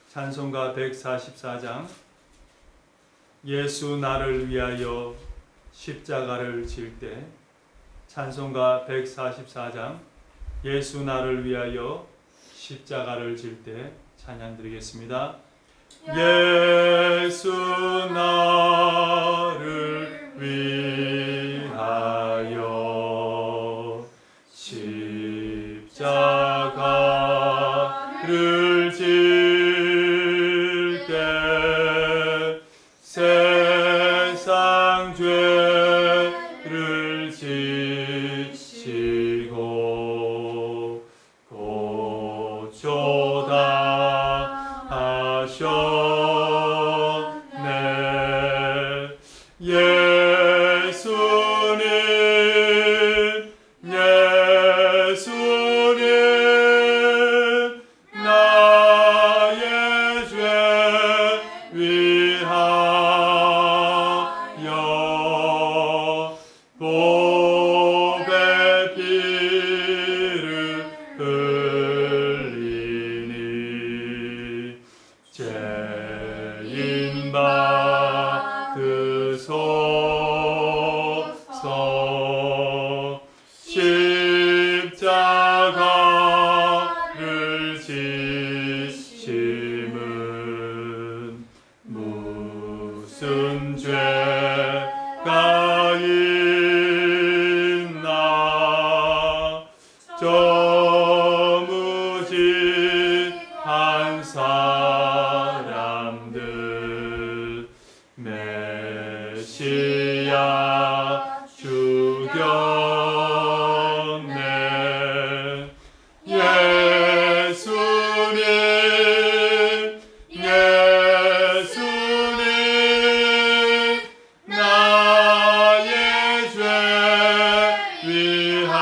찬송가 144장. 예수 나를 위하여 십자가를 질 때. 찬송가 144장. 예수 나를 위하여 십자가를 질 때 찬양 드리겠습니다. 예수 나를 위하여 십자가를 질 때 세상 죄를 지시고 고초다 하셨네. 예수님 나의 죄 위하여 보배 피를 흘리니 죄인 받으소서. 십자가를 지심은 무슨 죄가 있나. 저무지한 사람들 메시아 죽였네. 예수님 나의 죄 위하여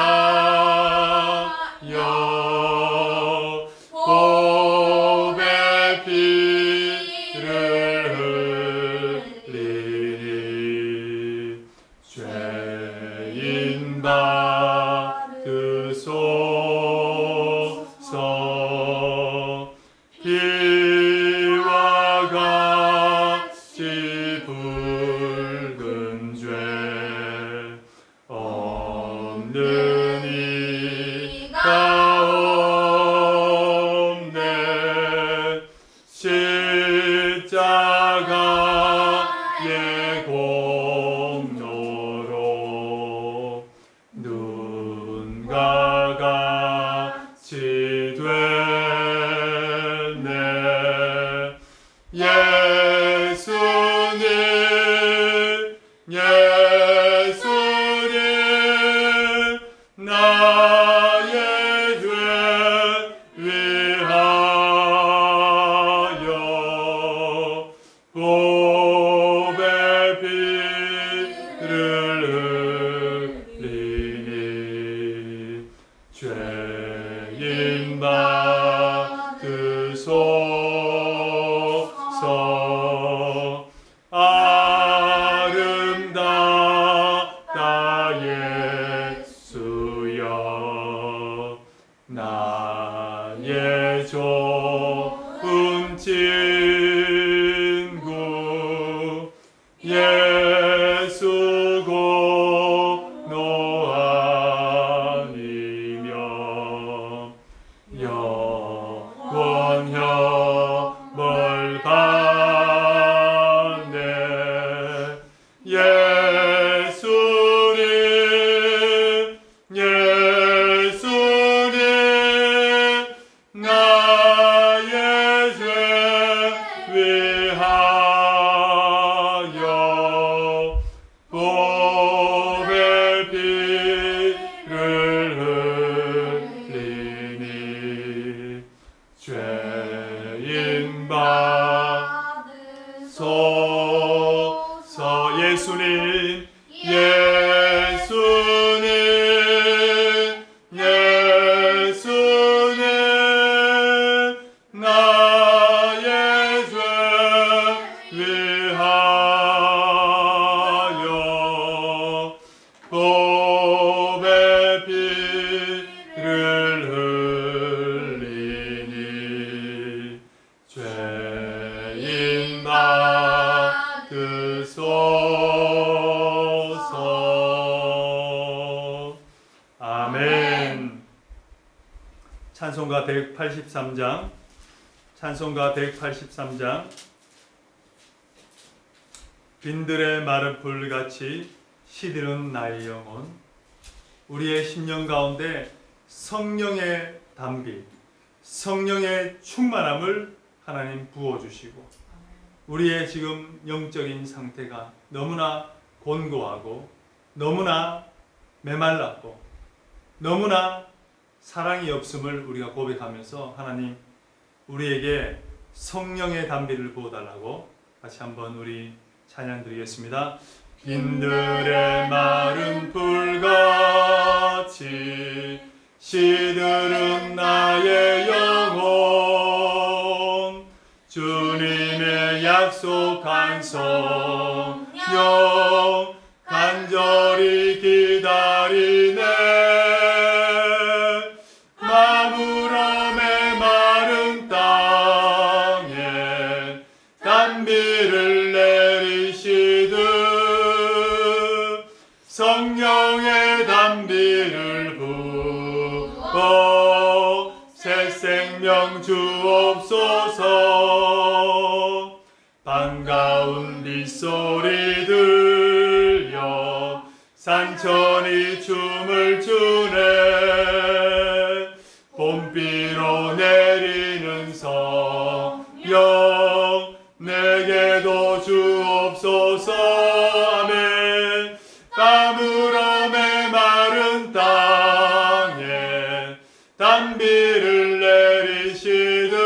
보배 피를 흘리니 죄인 받으소서. 피와 같이 붉은 죄 없는 이가 없네. 십자가의 공로로 눈과 같이 됐네. 예수님 나의 죄 위하여 보배 피를 흘리니 죄인 받으소서. 아름답다 예수여 나의 좋은 친구. 예수 공로 아니면 영원 혐을 받네. 예수님 나의 죄 위하여 보배 피를 흘리니 죄인 받으소서. 예수님 나의 죄 위하여 보배 피를 흘리니 죄 183장, 찬송가 183장. 빈들의 마른 불같이 시드는 나의 영혼. 우리의 심령 가운데 성령의 담비, 성령의 충만함을 하나님 부어주시고, 우리의 지금 영적인 상태가 너무나 곤고하고 너무나 메말랐고 너무나 사랑이 없음을 우리가 고백하면서 하나님 우리에게 성령의 담비를 부어달라고 같이 한번 우리 찬양 드리겠습니다. 빈들의 마른 불같이 시드는 나의 영혼, 주님의 약속한 성령 간절히 기다리네. 마무름의 마른 땅에 담비를 내리시듯 성령의 담비를 부어 새 생명 주옵소서. 반가운 빗소리 들려 산천이 춤을 추네. 봄비로 내리는 성령 내게도 주옵소서. 아멘. 가물음의 마른 땅에 담비를 내리시듯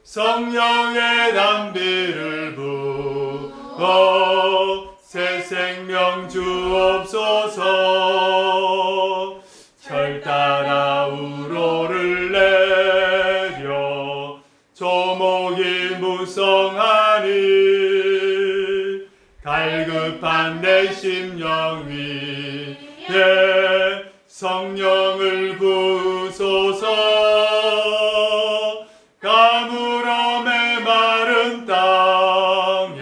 성령의 담비를 부어 새 생명 주옵소서. 철 따라 우로를 내려 조목이 무성하니 갈급한 내 심령 위에 성령을 부으소서. 가물음의 마른 땅에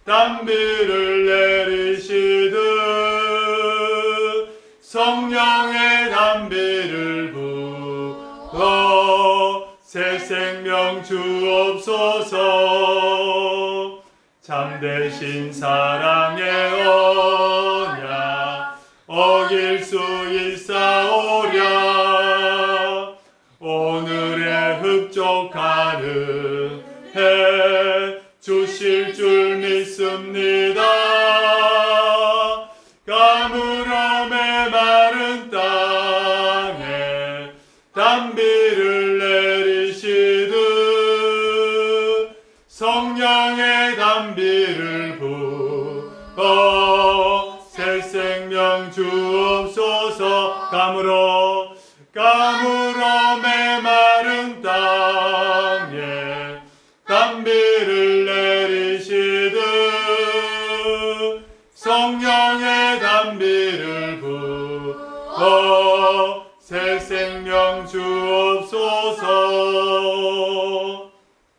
담비를 내리시듯 성령의 담비를 부어 새 생명 주옵소서. 참되신 사랑의 언약 어길 수 있사오랴. 오늘의 흡족하는 해 주실 줄 믿습니다. 가물음의 마른 땅에 담비를 내리시듯 성령의 담비를 부어 새 생명 주옵소서. 가물음의 마른 땅에 담비를 내리시듯 성령의 담비를 부어 새 생명 주옵소서.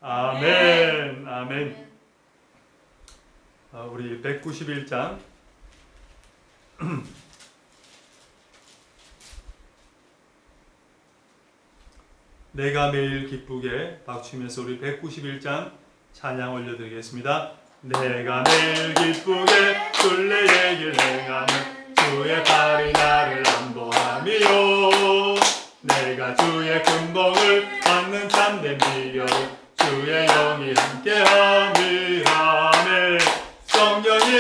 아멘. 아멘. 우리 191장 내가 매일 기쁘게 박치면서 우리 191장 찬양 올려드리겠습니다. 내가 매일 기쁘게 순례의 길 행하면 주의 팔이 나를 안보함이요. 내가 주의 근봉을 받는 참된 비결은 주의 영이 함께함이라. 아멘. 성령이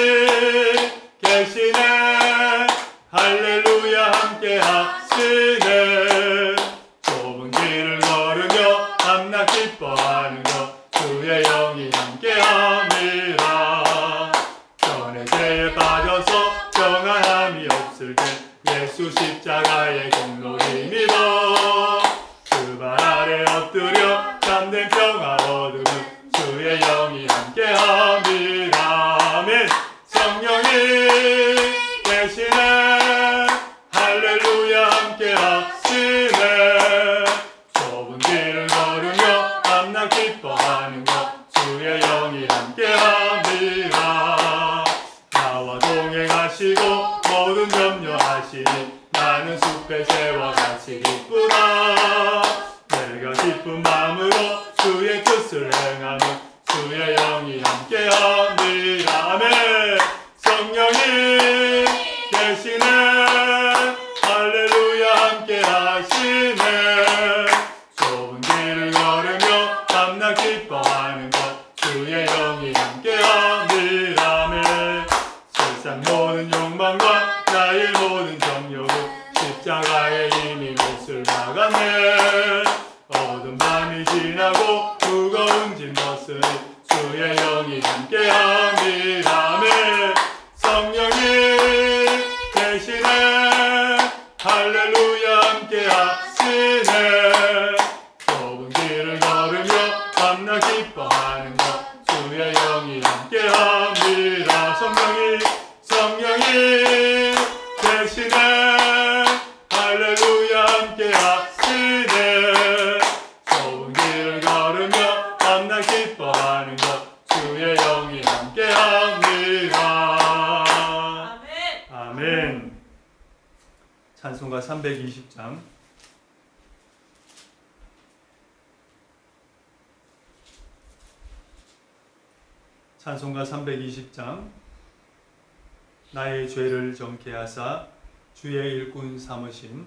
계시네. 할렐루야 함께하시네. 좁은 길을 걸으며 밤낮 기뻐하는 것 주의 영이 함께함이라. 전에 죄에 빠져서 평안함이 없을 때 예수 십자가의 공로 힘입어 그 발 아래 엎드려 참된 평안 얻으면 주의 영이 함께함이라. 아멘. 성령이 계시네. 할렐루야 함께하시네. 좁은 길을 걸으며 밤낮 기뻐하는 것 주의 영이 함께함이라. 나와 동행하시고 모든 염려하시니 나는 숲 앞에 새와 같이 기쁘다. 내가 기쁜 마음으로 주의 뜻을 행하며 주의 영이 함께함이라. 아멘. 성령이 계시네. 할렐루야. 함께 하시네. 좁은 길을 걸으며 밤낮 기뻐하는 것 주의 영이 함께함이라. 아멘. 세상 모든 욕망과 나의 모든 정욕은 십자가의 힘이 못을 박았네. 어두운 밤이 지나고 무거운 짐 벗으니 주의 영이 함께함이라. 아멘. 성령이 계시네. 할렐루야. 함께 하시네. 좁은 길을 걸으며 밤낮 기뻐하는 것 주의 영이 함께함이라. 성령이 계시네. 할렐루야. 함께 하시네. 좁은 길을 걸으며 밤낮 기뻐하는 것 주의 영이 함께합니다. 아멘. 아멘. 찬송가 320장. 찬송가 320장. 나의 죄를 정케 하사 주의 일꾼 삼으심.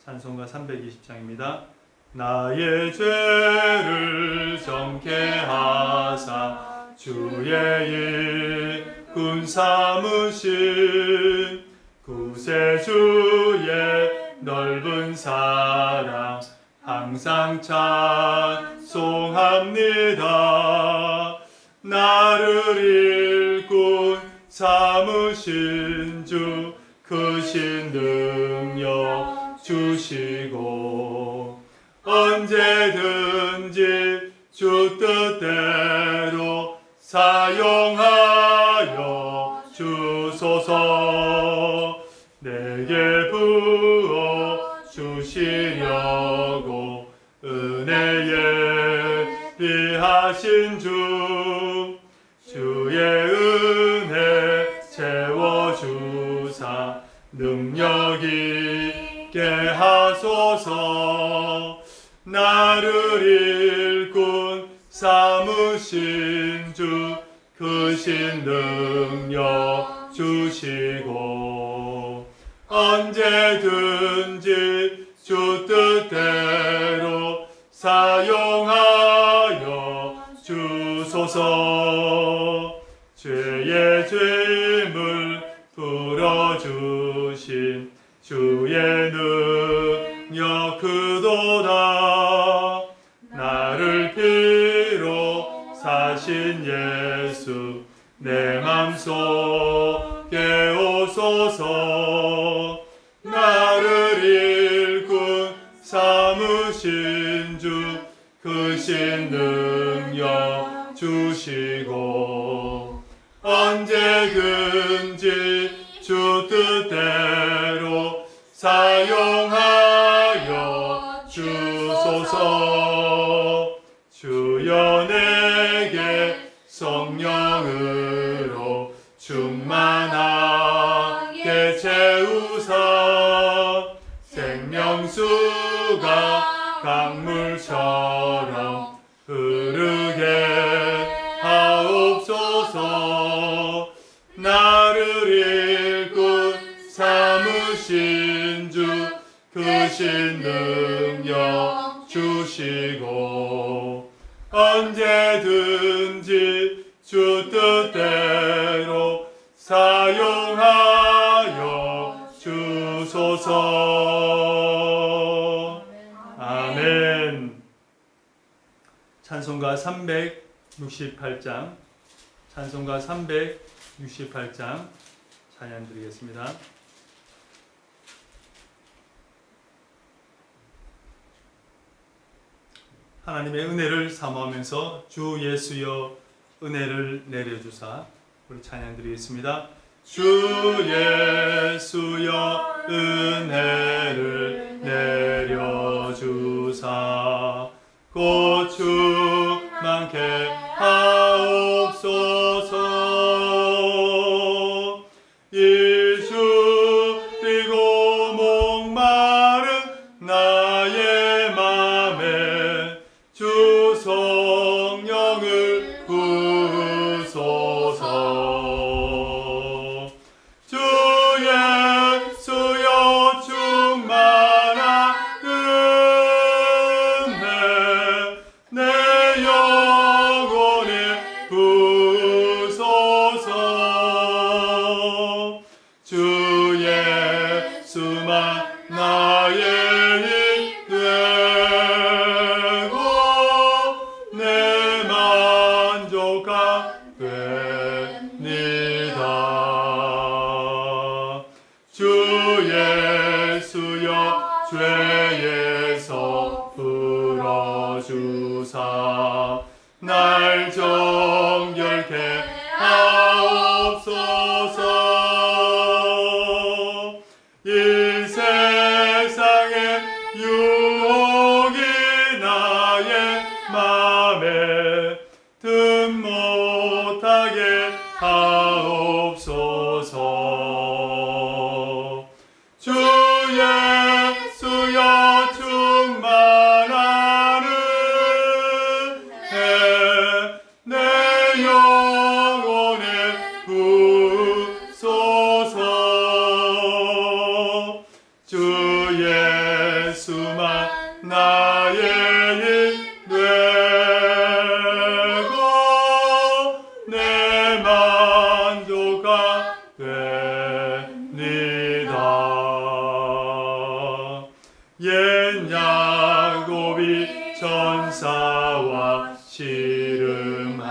찬송가 320장입니다. 나의 죄를 정케 하사 주의 일꾼 삼으심. 구세주의 넓은 사랑 항상 찬송합니다. 나를 일꾼 삼으신 주 크신 능력 주시고 언제든지 주 뜻대로 사용하여 주소서. 내게 부어 주시려고 은혜에 비하신 주 주의 은혜 채워주사 능력 있게 하소서. 나를 일꾼 삼으신 주 크신 능력 주시고 언제든지 주 뜻대로 사용하여 주소서. 죄의 죄임을 풀어주신 주의 능력 크도다. 나를 피로 사신 예수 내 맘속에 오소서. 나를 일꾼 삼으신 주 크신 능력 주시고 언제든지 주 뜻대로 사용하여 주소서. 주여 내게 성령으로 충만하게 채우사 생명수가 강물처럼 흐르게 하옵소서. 나를 일꾼 삼으신 주 크신 능력 주시고 언제든지 주 뜻대로 사용하여 주소서. 아멘. 찬송가 368장 찬송가 368장 찬양 드리겠습니다. 하나님의 은혜를 사모하면서 주 예수여 은혜를 내려주사 우리 찬양 드리겠습니다. 주 예수여 은혜를 내려주사 곧 충만케 하옵소서. 일주 그리고 목마 주사 날 정결케 하옵소서. 이 세상의 유혹이 나의 맘에 든 못하게 하옵소서. 주 예수여 충만한 은혜 내 영혼에 부으소서. 주 예수만 나의 힘 되고 내 만족가 됩니다. 옛 야곱이 전사와 씨름하던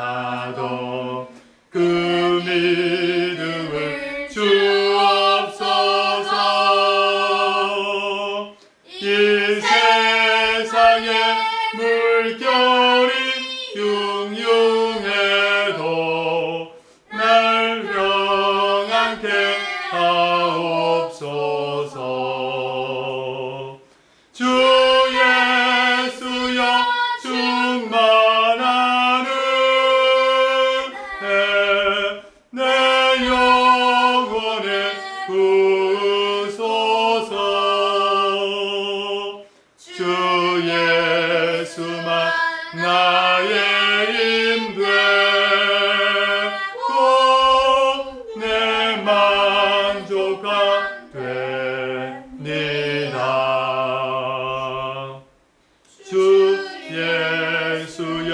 그 믿음을 주옵소서. 이 세상의 물결이 흉흉해도 날 평안케 하옵소서. 주 예수여 충만한 은혜 내 영혼에 부으소서. 주 예수만 나의 힘 되고 내 만족가 됩니다. 주 예수여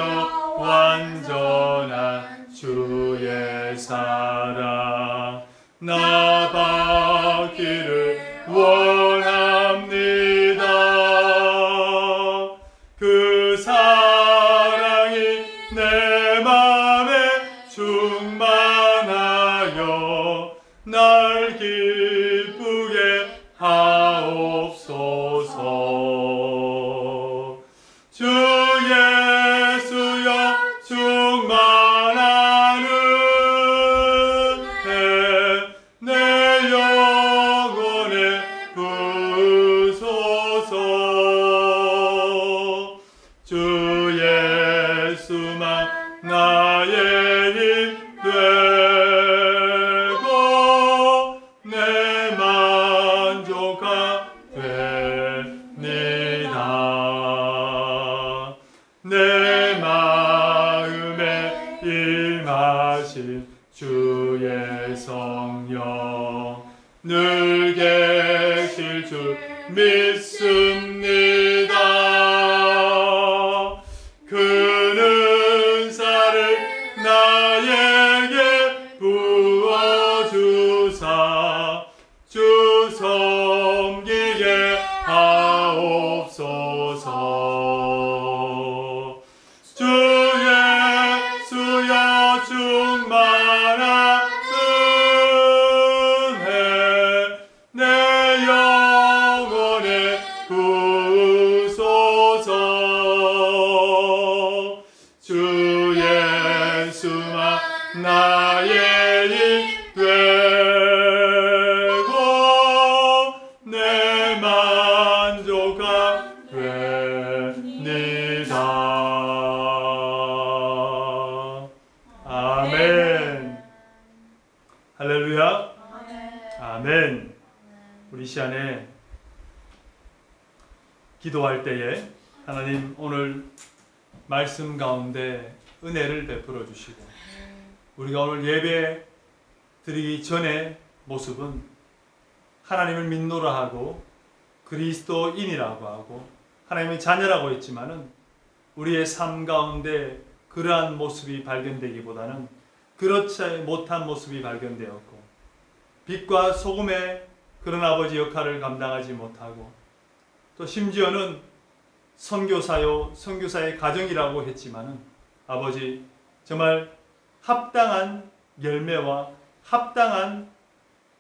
완전한 주의 사랑 나 받기를 원합니다. 그 사랑이 내 맘에 충만하여 날 기쁘게 하옵소서. 주 예수여 충만한 은혜 내 영혼에 부으소서. 주 예수만 나의 힘 되고 내 만족가 됩니다. 내 마음에 임하신 주의 성령 늘 계실 줄 믿습니다. 그 은사를 나에게 부어주사 주 섬기게 하옵소서. 주 예수여 충만한 은혜 내 영혼에 부으소서. 주 예수만 나의 힘 되고 내 만족가 됩니다. 아멘. 할렐루야. 아멘. 우리 시간에 기도할 때에 하나님 오늘 말씀 가운데 은혜를 베풀어 주시고 우리가 오늘 예배 드리기 전의 모습은 하나님을 믿노라 하고 그리스도인이라고 하고 하나님의 자녀라고 했지만은 우리의 삶 가운데 그러한 모습이 발견되기보다는 그렇지 못한 모습이 발견되었고 빛과 소금의 그런 아버지 역할을 감당하지 못하고 또 심지어는 선교사요 선교사의 가정이라고 했지만은 아버지 정말 합당한 열매와 합당한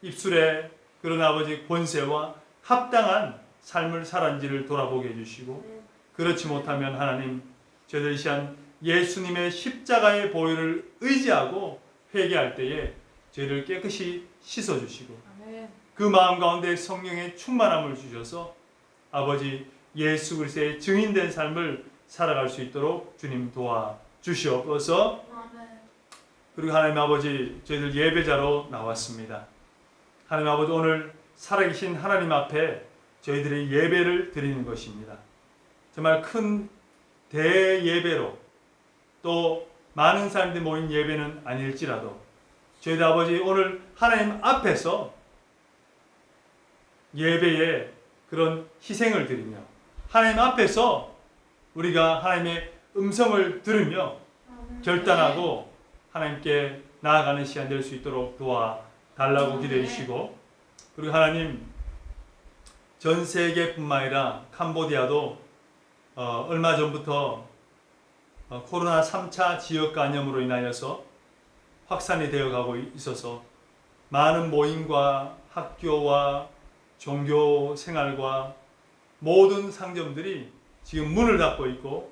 입술의 그런 아버지 권세와 합당한 삶을 살았는지를 돌아보게 해주시고 그렇지 못하면 하나님 저희들 이 시간 예수님의 십자가의 보혈을 의지하고 회개할 때에 저희를 깨끗이 씻어주시고 그 마음 가운데 성령의 충만함을 주셔서 아버지 예수 그리스도의 증인된 삶을 살아갈 수 있도록 주님 도와주시옵소서. 그리고 하나님 아버지, 저희들 예배자로 나왔습니다. 하나님 아버지, 오늘 살아계신 하나님 앞에 저희들의 예배를 드리는 것입니다. 정말 큰 대예배로 또 많은 사람들이 모인 예배는 아닐지라도 저희들 아버지 오늘 하나님 앞에서 예배에 그런 희생을 드리며 하나님 앞에서 우리가 하나님의 음성을 들으며 결단하고 하나님께 나아가는 시간 될 수 있도록 도와달라고 기도해 주시고, 그리고 하나님 전 세계뿐만 아니라 캄보디아도 얼마 전부터 코로나 3차 지역 감염으로 인하여서 확산이 되어가고 있어서 많은 모임과 학교와 종교 생활과 모든 상점들이 지금 문을 닫고 있고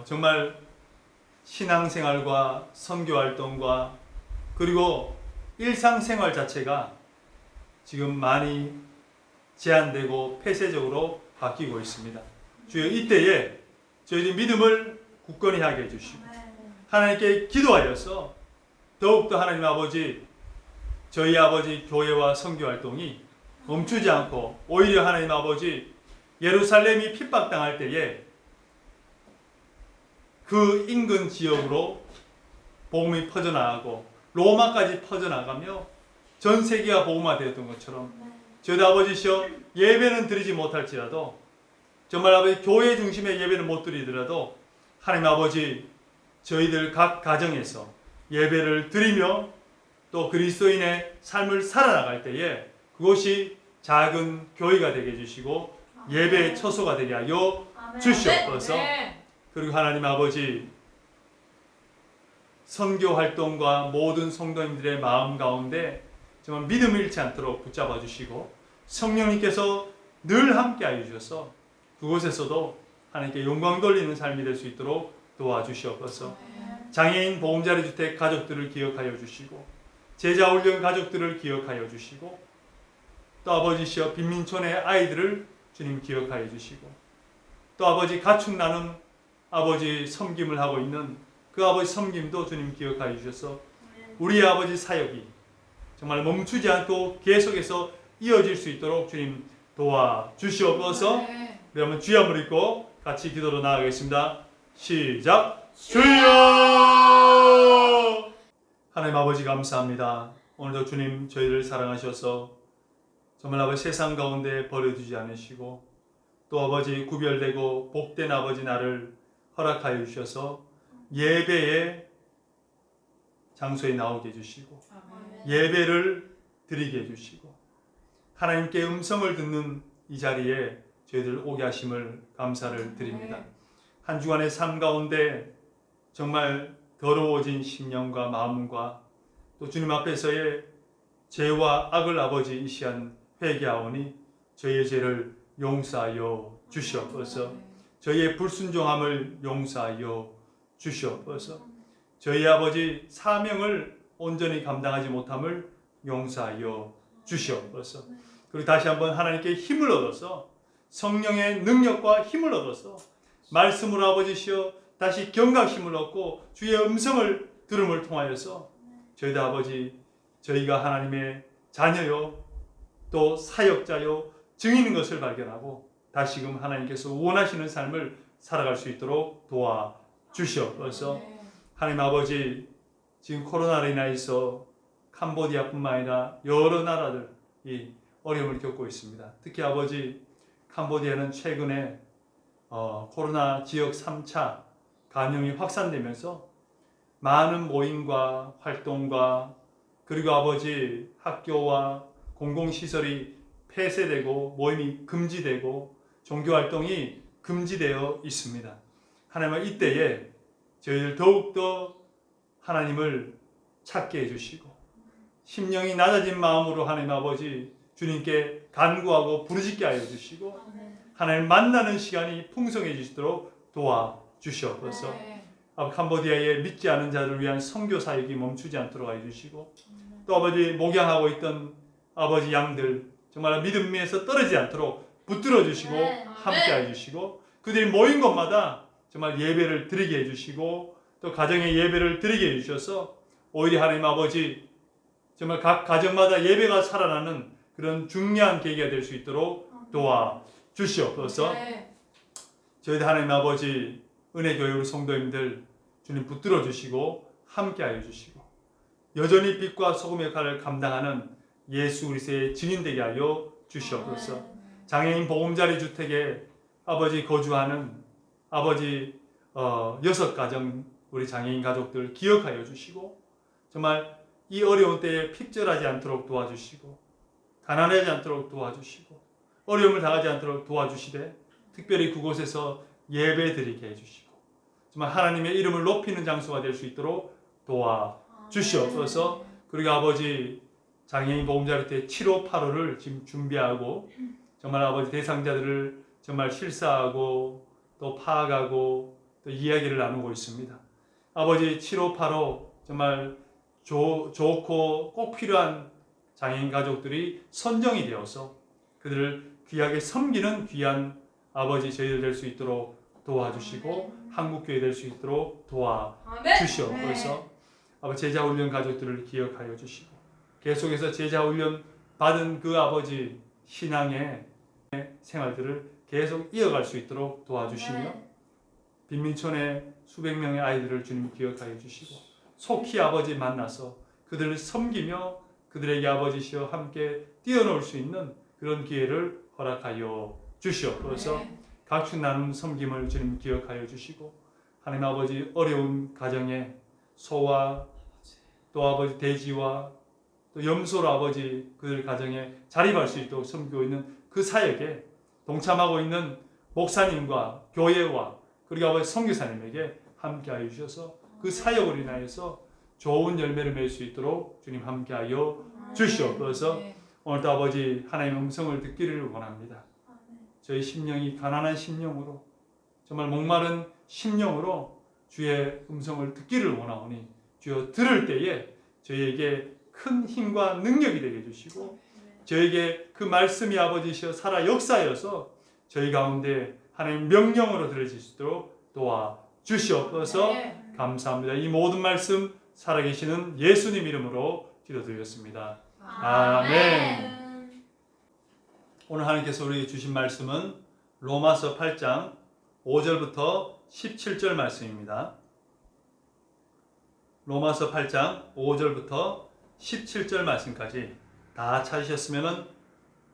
정말 신앙생활과 선교활동과 그리고 일상생활 자체가 지금 많이 제한되고 폐쇄적으로 바뀌고 있습니다. 주여, 이때에 저희들 믿음을 굳건히 하게 해주시고 하나님께 기도하여서 더욱더 하나님 아버지, 저희 아버지 교회와 선교활동이 멈추지 않고 오히려 하나님 아버지 예루살렘이 핍박당할 때에 그 인근 지역으로 복음이 퍼져나가고 로마까지 퍼져나가며 전 세계가 복음화되었던 것처럼 저희도 아버지시여 예배는 드리지 못할지라도 정말 아버지 교회 중심의 예배는 못 드리더라도 하나님 아버지 저희들 각 가정에서 예배를 드리며 또 그리스도인의 삶을 살아나갈 때에 그것이 작은 교회가 되게 해주시고 예배의 처소가 되게 하여 주시옵소서. 그리고 하나님 아버지 선교 활동과 모든 성도님들의 마음 가운데 정말 믿음을 잃지 않도록 붙잡아 주시고 성령님께서 늘 함께 하여 주셔서 그곳에서도 하나님께 영광 돌리는 삶이 될 수 있도록 도와주시옵소서. 장애인 보금자리 주택 가족들을 기억하여 주시고 제자훈련 가족들을 기억하여 주시고 또 아버지시여 빈민촌의 아이들을 주님 기억하여 주시고 또 아버지 가축 나눔 아버지 섬김을 하고 있는 그 아버지 섬김도 주님 기억하여 주셔서 우리의 아버지 사역이 정말 멈추지 않고 계속해서 이어질 수 있도록 주님 도와주시옵소서. 우리 한번 주여 한번 읽고 같이 기도로 나아가겠습니다. 시작. 주여! 하나님 아버지 감사합니다. 오늘도 주님 저희를 사랑하셔서 정말 아버지 세상 가운데 버려두지 않으시고 또 아버지 구별되고 복된 아버지 나를 허락하여 주셔서 예배의 장소에 나오게 해주시고 예배를 드리게 해주시고 하나님께 음성을 듣는 이 자리에 저희들 오게 하심을 감사를 드립니다. 한 주간의 삶 가운데 정말 더러워진 심령과 마음과 또 주님 앞에서의 죄와 악을 아버지 이 시간 회개하오니 저희의 죄를 용서하여 주시옵소서. 저희의 불순종함을 용서하여 주시옵소서. 저희 아버지 사명을 온전히 감당하지 못함을 용서하여 주시옵소서. 그리고 다시 한번 하나님께 힘을 얻어서 성령의 능력과 힘을 얻어서 말씀으로 아버지시여 다시 경각심을 얻고 주의 음성을 들음을 통하여서 저희도 아버지 저희가 하나님의 자녀요 또 사역자요 증인인 것을 발견하고 다시금 하나님께서 원하시는 삶을 살아갈 수 있도록 도와주시옵소서. 하나님 아버지 지금 코로나로 인하여서 캄보디아뿐만 아니라 여러 나라들이 어려움을 겪고 있습니다. 특히 아버지 캄보디아는 최근에 코로나 지역 3차 감염이 확산되면서 많은 모임과 활동과 그리고 아버지 학교와 공공시설이 폐쇄되고 모임이 금지되고 종교활동이 금지되어 있습니다. 하나님은 이때에 저희들 더욱더 하나님을 찾게 해주시고 심령이 낮아진 마음으로 하나님 아버지 주님께 간구하고 부르짖게 하여 주시고 하나님 만나는 시간이 풍성해지도록 도와주시옵소서. 캄보디아의 믿지 않은 자들을 위한 선교 사역이 멈추지 않도록 해주시고, 또 아버지 목양하고 있던 아버지 양들 정말 믿음에서 떨어지지 않도록 붙들어 주시고 함께 해주시고, 그들이 모인 곳마다 정말 예배를 드리게 해주시고, 또 가정의 예배를 드리게 해주셔서 오히려 하나님 아버지 정말 각 가정마다 예배가 살아나는 그런 중요한 계기가 될 수 있도록 도와주시옵소서. 저희들 하나님 아버지 은혜교회 우리 성도님들 주님 붙들어 주시고 함께 하여 주시고, 여전히 빛과 소금의 역할을 감당하는 예수 그리스도의 증인 되게 하여 주시옵소서. 장애인 보금자리 주택에 아버지 거주하는 아버지 6가정 우리 장애인 가족들 기억하여 주시고, 정말 이 어려운 때에 핍절하지 않도록 도와주시고, 가난하지 않도록 도와주시고, 어려움을 당하지 않도록 도와주시되, 특별히 그곳에서 예배 드리게 해주시고, 정말 하나님의 이름을 높이는 장소가 될 수 있도록 도와주시옵소서. 그리고 아버지 장애인 보금자리 때 7호 8호를 지금 준비하고, 정말 아버지 대상자들을 정말 실사하고 또 파악하고 또 이야기를 나누고 있습니다. 아버지 7호 8호 정말 좋고 꼭 필요한 장애인 가족들이 선정이 되어서 그들을 귀하게 섬기는 귀한 아버지 저희들 될 수 있도록 도와주시고, 한국교회 될 수 있도록 도와주시옵소서. 아버지 제자훈련 가족들을 기억하여 주시고, 계속해서 제자훈련 받은 그 아버지 신앙의 생활들을 계속 이어갈 수 있도록 도와주시며, 빈민촌의 수백 명의 아이들을 주님 기억하여 주시고, 속히 아버지 만나서 그들을 섬기며 그들에게 아버지시여 함께 뛰어놀 수 있는 그런 기회를 허락하여 주시옵소서. 각축 나눔 섬김을 주님 기억하여 주시고, 하나님 아버지 어려운 가정에 소와 또 아버지 돼지와 또 염소로 아버지 그들 가정에 자립할 수 있도록 섬기고 있는 그 사역에 동참하고 있는 목사님과 교회와 그리고 아버지 선교사님에게 함께하여 주셔서 그 사역으로 인하여서 좋은 열매를 맺을 수 있도록 주님 함께하여 주시옵소서. 오늘도 아버지 하나님의 음성을 듣기를 원합니다. 저희 심령이 가난한 심령으로, 정말 목마른 심령으로 주의 음성을 듣기를 원하오니, 주여 들을 때에 저희에게 큰 힘과 능력이 되게 해주시고, 저에게 그 말씀이 아버지시여 살아 역사여서 저희 가운데 하나님 명령으로 들어질 수 있도록 도와주시옵소서. 감사합니다. 이 모든 말씀 살아계시는 예수님 이름으로 기도드렸습니다. 아멘. 오늘 하나님께서 우리에게 주신 말씀은 로마서 8장 5절부터 17절 말씀입니다. 로마서 8장 5절부터 17절 말씀까지 다 찾으셨으면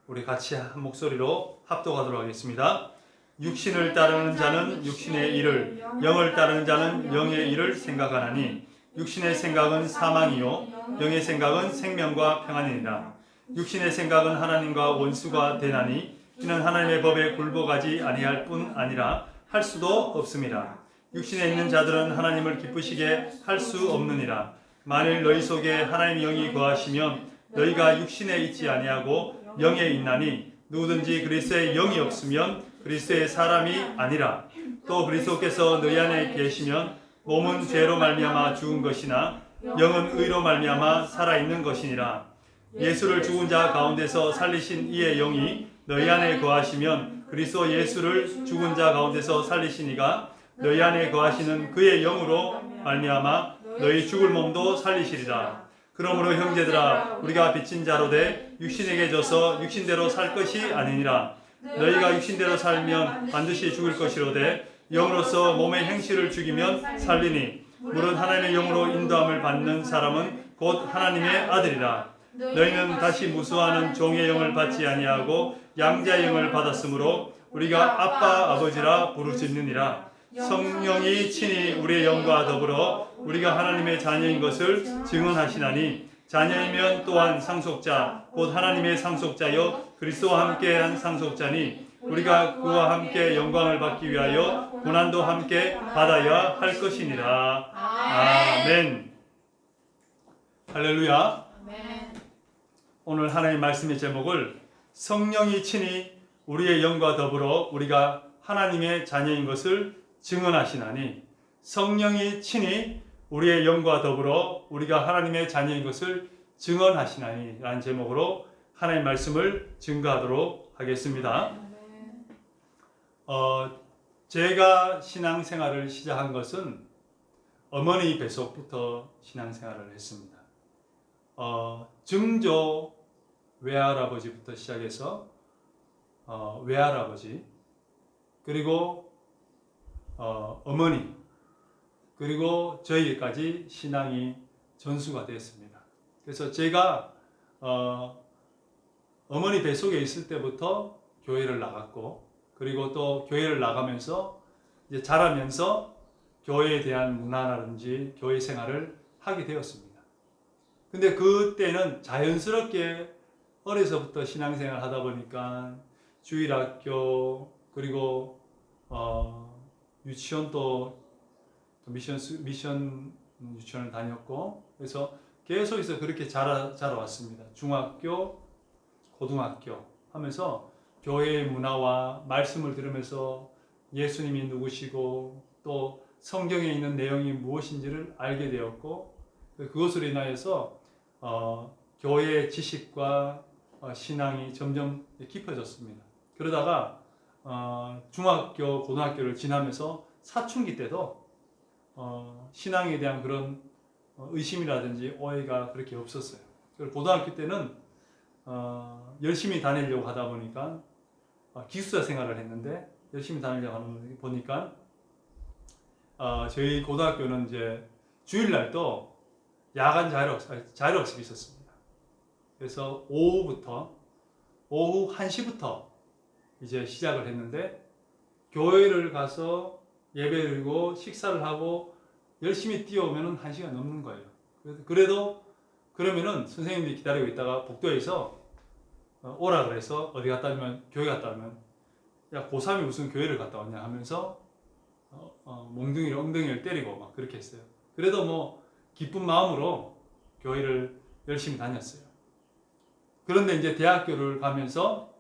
우리 같이 한 목소리로 합독하도록 하겠습니다. 육신을 따르는 자는 육신의 일을, 영을 따르는 자는 영의 일을 생각하나니 육신의 생각은 사망이요 영의 생각은 생명과 평안이니라. 육신의 생각은 하나님과 원수가 되나니 이는 하나님의 법에 굴복하지 아니할 뿐 아니라 할 수도 없음이라. 육신에 있는 자들은 하나님을 기쁘시게 할 수 없느니라. 만일 너희 속에 하나님의 영이 거하시면 너희가 육신에 있지 아니하고 영에 있나니 누구든지 그리스도의 영이 없으면 그리스도의 사람이 아니라. 또 그리스도께서 너희 안에 계시면 몸은 죄로 말미암아 죽은 것이나 영은 의로 말미암아 살아있는 것이니라. 예수를 죽은 자 가운데서 살리신 이의 영이 너희 안에 거하시면 그리스도 예수를 죽은 자 가운데서 살리신 이가 너희 안에 거하시는 그의 영으로 말미암아 너희 죽을 몸도 살리시리라. 그러므로 형제들아 우리가 빚진 자로 돼 육신에게 져서 육신대로 살 것이 아니니라. 너희가 육신대로 살면 반드시 죽을 것이로되 영으로서 몸의 행실을 죽이면 살리니 물은 하나님의 영으로 인도함을 받는 사람은 곧 하나님의 아들이라. 너희는 다시 무수하는 종의 영을 받지 아니하고 양자의 영을 받았으므로 우리가 아빠 아버지라 부르짖느니라. 성령이 친히 우리의 영과 더불어 우리가 하나님의 자녀인 것을 증언하시나니 자녀이면 또한 상속자 곧 하나님의 상속자여 그리스도와 함께한 상속자니 우리가 그와 함께 영광을 받기 위하여 고난도 함께 받아야 할 것이니라. 아멘. 할렐루야. 오늘 하나님의 말씀의 제목을 성령이 친히 우리의 영과 더불어 우리가 하나님의 자녀인 것을 증언하시나니 성령이 친히 우리의 영과 더불어 우리가 하나님의 자녀인 것을 증언하시나니 라는 제목으로 하나님의 말씀을 증거하도록 하겠습니다. 제가 신앙생활을 시작한 것은 어머니 뱃속부터 신앙생활을 했습니다. 증조 외할아버지부터 시작해서 외할아버지, 그리고 어머니, 그리고 저희까지 신앙이 전수가 됐습니다. 그래서 제가 어머니 뱃속에 있을 때부터 교회를 나갔고, 그리고 또 교회를 나가면서 이제 자라면서 교회에 대한 문화라든지 교회 생활을 하게 되었습니다. 근데 그때는 자연스럽게 어려서부터 신앙생활 하다 보니까 주일학교, 그리고 유치원도 미션 유치원을 다녔고, 그래서 계속해서 그렇게 자라왔습니다. 중학교, 고등학교 하면서 교회의 문화와 말씀을 들으면서 예수님이 누구시고 또 성경에 있는 내용이 무엇인지를 알게 되었고, 그것으로 인하여서 교회의 지식과 신앙이 점점 깊어졌습니다. 그러다가 중학교, 고등학교를 지나면서 사춘기 때도 신앙에 대한 그런 의심이라든지 오해가 그렇게 없었어요. 고등학교 때는 열심히 다니려고 하다 보니까 기숙사 생활을 했는데, 열심히 다니려고 하다 보니까 저희 고등학교는 이제 주일날도 야간 자율학습이 있었습니다. 그래서 오후 1시부터 이제 시작을 했는데, 교회를 가서 예배드리고 식사를 하고 열심히 뛰어오면 1시간 넘는 거예요. 그러면은 선생님들이 기다리고 있다가 복도에서 오라 그래서 어디 갔다 오면, 교회 갔다 오면, 야 고3이 무슨 교회를 갔다 왔냐 하면서 몽둥이를 엉덩이를 때리고 막 그렇게 했어요. 그래도 뭐 기쁜 마음으로 교회를 열심히 다녔어요. 그런데 이제 대학교를 가면서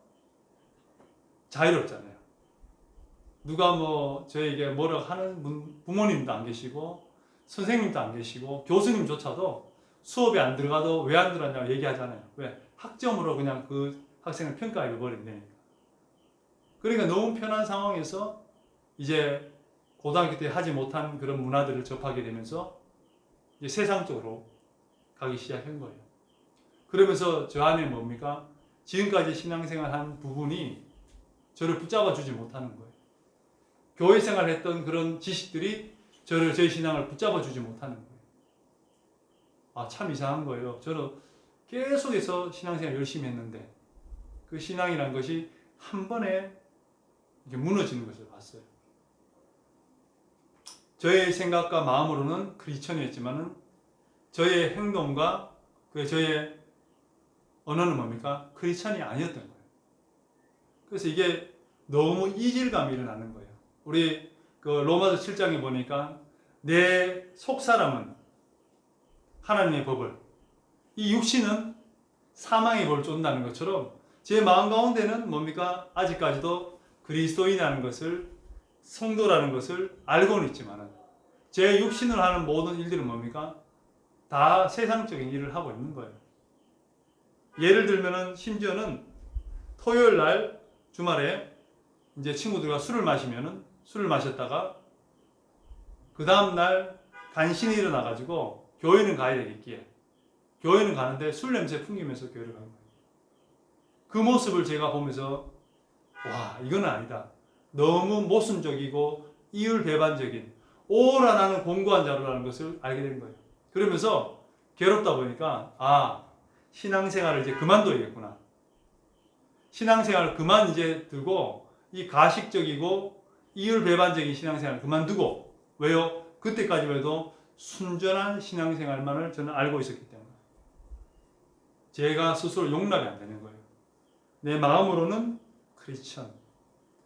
자유롭잖아요. 누가 뭐 저에게 뭐라 하는 부모님도 안 계시고 선생님도 안 계시고 교수님조차도 수업에 안 들어가도 왜 안 들어갔냐고 얘기하잖아요. 왜? 학점으로 그냥 그 학생을 평가해 버린다니까. 그러니까 너무 편한 상황에서 이제 고등학교 때 하지 못한 그런 문화들을 접하게 되면서 이제 세상 쪽으로 가기 시작한 거예요. 그러면서 저 안에 뭡니까? 지금까지 신앙생활 한 부분이 저를 붙잡아 주지 못하는 거예요. 교회 생활했던 그런 지식들이 저의 신앙을 붙잡아 주지 못하는 거예요. 참 이상한 거예요. 저는 계속해서 신앙생활 열심히 했는데 그 신앙이라는 것이 한 번에 이렇게 무너지는 것을 봤어요. 저의 생각과 마음으로는 크리스천이었지만은 저의 행동과 저의 언어는 뭡니까? 크리스천이 아니었던 거예요. 그래서 이게 너무 이질감이 일어나는 거예요. 우리 그 로마서 7장에 보니까 내 속사람은 하나님의 법을, 이 육신은 사망의 법을 쫓는다는 것처럼 제 마음 가운데는 뭡니까? 아직까지도 그리스도인이라는 것을, 성도라는 것을 알고는 있지만은 제 육신으로 하는 모든 일들은 뭡니까? 다 세상적인 일을 하고 있는 거예요. 예를 들면은 심지어는 토요일 날 주말에 이제 친구들과 술을 마시면은 술을 마셨다가 그 다음 날 간신히 일어나가지고 교회는 가야 되겠기에 교회는 가는데 술 냄새 풍기면서 교회를 가는 거예요. 그 모습을 제가 보면서 와, 이건 아니다. 너무 모순적이고 이율배반적인, 오라 나는 공고한 자로라는 것을 알게 된 거예요. 그러면서 괴롭다 보니까 신앙생활을 이제 그만둬야겠구나. 신앙생활을 그만 이제 두고 이 가식적이고 이율배반적인 신앙생활을 그만두고, 왜요? 그때까지만 해도 순전한 신앙생활만을 저는 알고 있었기 때문에 제가 스스로 용납이 안 되는 거예요. 내 마음으로는 크리스천,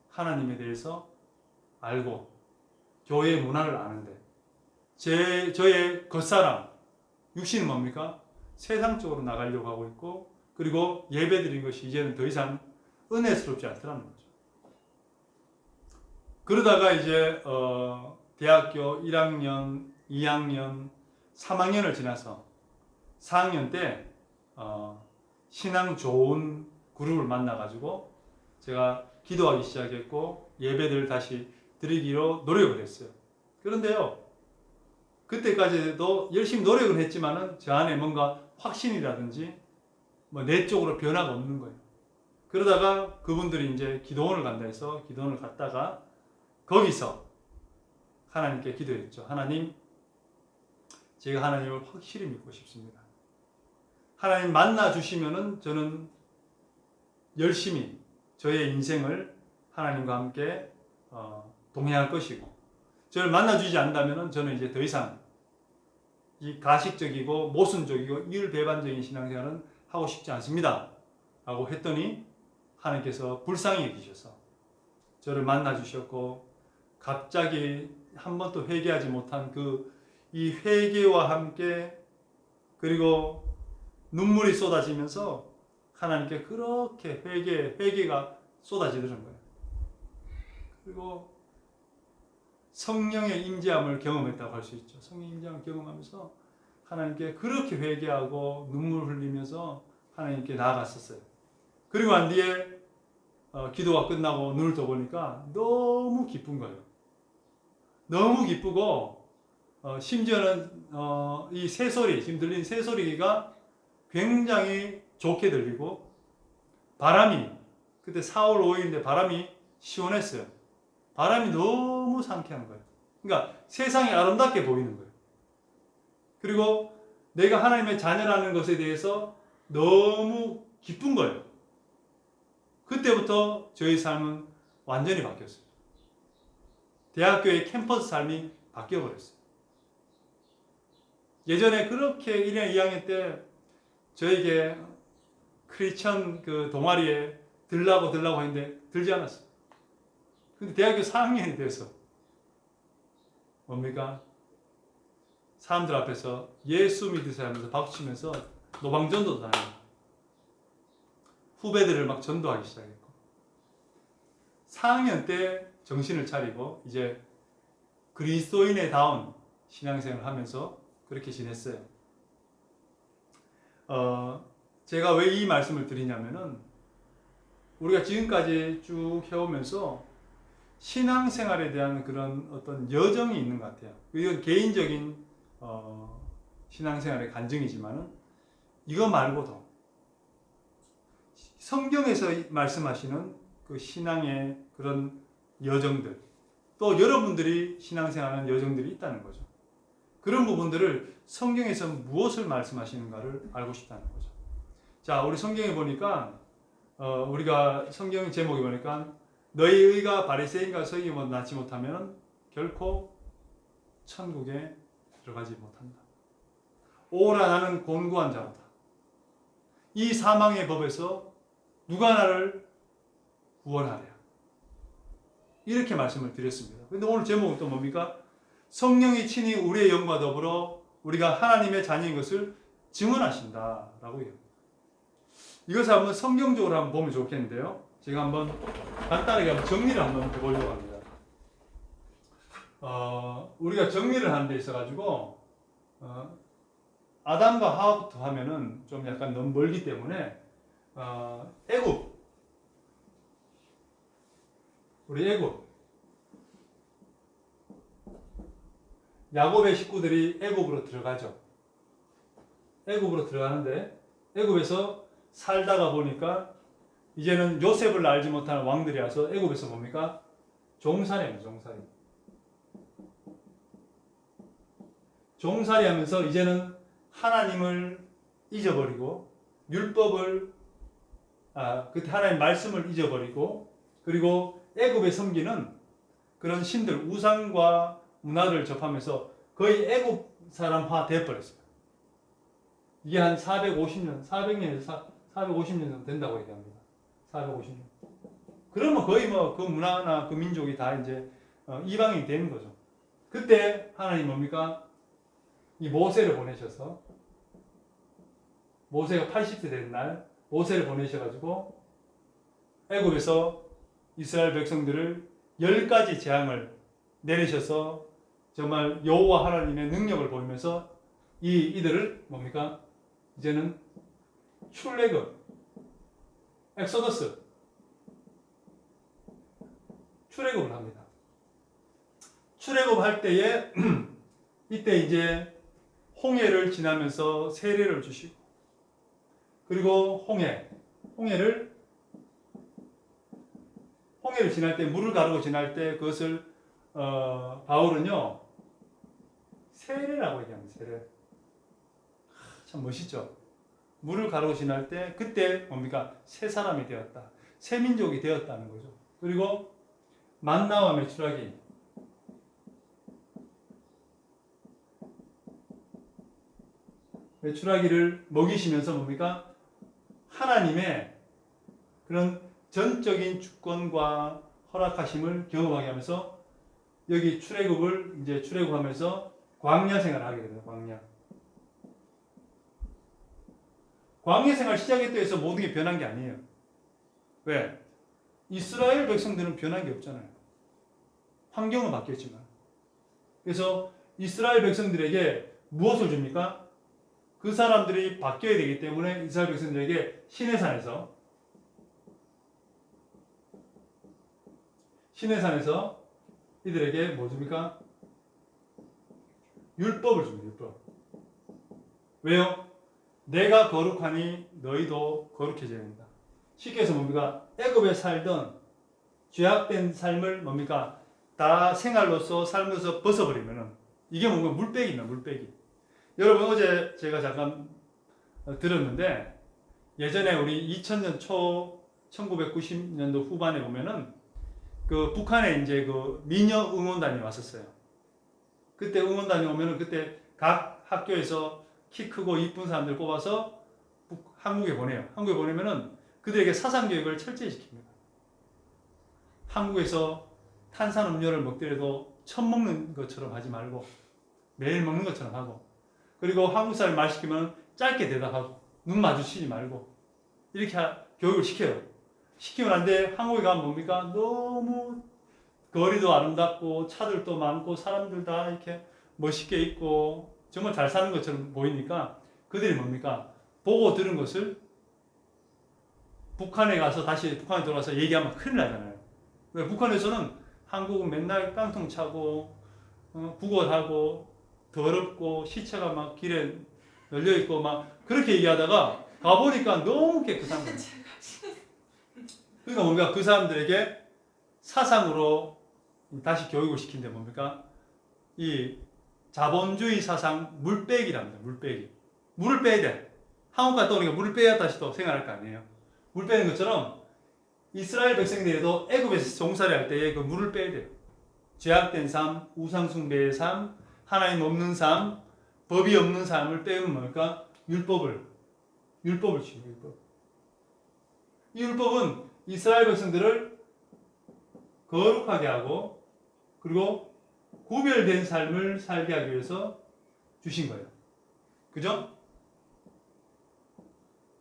하나님에 대해서 알고 교회의 문화를 아는데 저의 겉사람, 육신은 뭡니까? 세상 쪽으로 나가려고 하고 있고, 그리고 예배드린 것이 이제는 더 이상 은혜스럽지 않더라는 거죠. 그러다가 이제 대학교 1학년, 2학년, 3학년을 지나서 4학년 때 신앙 좋은 그룹을 만나가지고 제가 기도하기 시작했고 예배를 다시 드리기로 노력을 했어요. 그런데요, 그때까지도 열심히 노력을 했지만은 저 안에 뭔가 확신이라든지 뭐 내적으로 변화가 없는 거예요. 그러다가 그분들이 이제 기도원을 간다 해서 기도원을 갔다가 거기서 하나님께 기도했죠. 하나님, 제가 하나님을 확실히 믿고 싶습니다. 하나님 만나 주시면은 저는 열심히 저의 인생을 하나님과 함께 동행할 것이고, 저를 만나 주지 않는다면은 저는 이제 더 이상 이 가식적이고 모순적이고 이율배반적인 신앙생활은 하고 싶지 않습니다. 라고 했더니 하나님께서 불쌍히 여기셔서 저를 만나 주셨고, 갑자기 한 번도 회개하지 못한 이 회개와 함께 그리고 눈물이 쏟아지면서 하나님께 그렇게 회개가 쏟아지더는 거예요. 그리고 성령의 임재함을 경험했다고 할 수 있죠. 성령의 임재함을 경험하면서 하나님께 그렇게 회개하고 눈물 흘리면서 하나님께 나아갔었어요. 그리고 난 뒤에 기도가 끝나고 눈을 떠보니까 너무 기쁜 거예요. 너무 기쁘고 심지어는 이 새소리, 지금 들리는 새소리가 굉장히 좋게 들리고, 바람이 그때 4월 5일인데 바람이 시원했어요. 바람이 너무 상쾌한 거예요. 그러니까 세상이 아름답게 보이는 거예요. 그리고 내가 하나님의 자녀라는 것에 대해서 너무 기쁜 거예요. 그때부터 저희 삶은 완전히 바뀌었어요. 대학교의 캠퍼스 삶이 바뀌어버렸어요. 예전에 그렇게 1년, 2학년 때 저에게 크리스천 그 동아리에 들라고 했는데 들지 않았어요. 근데 대학교 4학년이 돼서 뭡니까? 사람들 앞에서 예수 믿으세요 하면서 박수치면서 노방전도도 다니고 후배들을 막 전도하기 시작했고, 4학년 때 정신을 차리고 이제 그리스도인에다운 신앙생활을 하면서 그렇게 지냈어요. 제가 왜 이 말씀을 드리냐면은 우리가 지금까지 쭉 해오면서 신앙생활에 대한 그런 어떤 여정이 있는 것 같아요. 이건 개인적인 신앙생활의 간증이지만은 이거 말고도 성경에서 말씀하시는 그 신앙의 그런 여정들, 또 여러분들이 신앙생활하는 여정들이 있다는 거죠. 그런 부분들을 성경에서 무엇을 말씀하시는가를 알고 싶다는 거죠. 자, 우리 성경에 보니까 우리가 성경 제목에 보니까 너희 의가 바리새인과 서기보다 낫지 못하면 결코 천국에 들어가지 못한다. 오라 나는 곤고한 자로다. 이 사망의 법에서 누가 나를 구원하랴. 이렇게 말씀을 드렸습니다. 근데 오늘 제목은 또 뭡니까? 성령이 친히 우리의 영과 더불어 우리가 하나님의 자녀인 것을 증언하신다라고 해요. 이것을 한번 성경적으로 한번 보면 좋겠는데요. 제가 한번 간단하게 한번 정리를 한번 해보려고 합니다. 우리가 정리를 하는 데 있어가지고 아담과 하와부터 하면은 좀 약간 너무 멀기 때문에 애굽, 우리 애굽, 야곱의 식구들이 애굽으로 들어가죠. 애굽으로 들어가는데 애굽에서 살다가 보니까 이제는 요셉을 알지 못하는 왕들이 와서 애굽에서 뭡니까? 종살이에요, 종살이. 종살이 하면서 이제는 하나님을 잊어버리고 율법을 그때 하나님 말씀을 잊어버리고, 그리고 애굽에 섬기는 그런 신들, 우상과 문화를 접하면서 거의 애굽 사람화 되어버렸어요. 이게 한 450년, 400년에서 450년 정도 된다고 얘기합니다. 450년. 그러면 거의 뭐 그 문화나 그 민족이 다 이제 이방인이 되는 거죠. 그때 하나님 뭡니까? 이 모세를 보내셔서, 모세가 80세 된 날 모세를 보내셔가지고 애굽에서 이스라엘 백성들을 10가지 재앙을 내리셔서 정말 여호와 하나님의 능력을 보이면서 이들을 뭡니까? 이제는 출애굽, 엑소더스, 출애굽을 합니다. 출애굽할 때에 이때 이제 홍해를 지나면서 세례를 주시고, 그리고 홍해를 지날 때, 물을 가르고 지날 때 그것을 바울은요 세례라고 얘기합니다. 세례. 참 멋있죠. 물을 가르고 지날 때 그때 뭡니까? 새 사람이 되었다, 새 민족이 되었다는 거죠. 그리고 만나와 메추라기, 메추라기를 먹이시면서 뭡니까? 하나님의 그런 전적인 주권과 허락하심을 경험하게 하면서 여기 출애굽을 이제 출애굽하면서 광야 생활을 하게 됩니다. 광야 생활 시작했다고 해서 모든 게 변한 게 아니에요. 왜? 이스라엘 백성들은 변한 게 없잖아요. 환경은 바뀌었지만. 그래서 이스라엘 백성들에게 무엇을 줍니까? 그 사람들이 바뀌어야 되기 때문에 이스라엘 백성들에게 시내산에서 이들에게 뭐 줍니까? 율법을 줍니다. 율법. 왜요? 내가 거룩하니 너희도 거룩해져야 된다. 쉽게 해서 뭡니까? 애굽에 살던 죄악된 삶을 뭡니까? 다 생활로서 삶에서 벗어버리면은 이게 뭔가 물빼기입니다. 물빼기. 여러분 어제 제가 잠깐 들었는데 예전에 우리 2000년 초 1990년도 후반에 보면은 그 북한에 이제 그 미녀 응원단이 왔었어요. 그때 응원단이 오면은 그때 각 학교에서 키 크고 이쁜 사람들 뽑아서 한국에 보내요. 한국에 보내면은 그들에게 사상교육을 철저히 시킵니다. 한국에서 탄산음료를 먹더라도 처음 먹는 것처럼 하지 말고 매일 먹는 것처럼 하고, 그리고 한국 사람이 말 시키면 짧게 대답하고 눈 마주치지 말고 이렇게 교육을 시켜요. 시키면 안 돼. 한국에 가면 뭡니까? 너무 거리도 아름답고 차들도 많고 사람들 다 이렇게 멋있게 있고 정말 잘 사는 것처럼 보이니까 그들이 뭡니까? 보고 들은 것을 북한에 가서 다시 북한에 돌아가서 얘기하면 큰일 나잖아요. 왜? 북한에서는 한국은 맨날 깡통 차고 구걸하고 더럽고 시체가 막 길에 널려있고 막 그렇게 얘기하다가 가보니까 너무 깨끗한 거예요. 그러니까 뭡니까? 그 사람들에게 사상으로 다시 교육을 시킨데 뭡니까? 이 자본주의 사상 물빼기랍니다. 물빼기. 물을 빼야 돼. 한국 갔다 오니까 물을 빼야 다시 또 생활할 거 아니에요. 물 빼는 것처럼 이스라엘 백성들에도 애굽에서 종살이 할 때에 그 물을 빼야 돼요. 죄악된 삶, 우상숭배의 삶, 하나님 없는 삶, 법이 없는 삶을 빼면 뭡니까? 율법을 주는 율법. 이 율법은 이스라엘 백성들을 거룩하게 하고 그리고 구별된 삶을 살게 하기 위해서 주신 거예요. 그죠?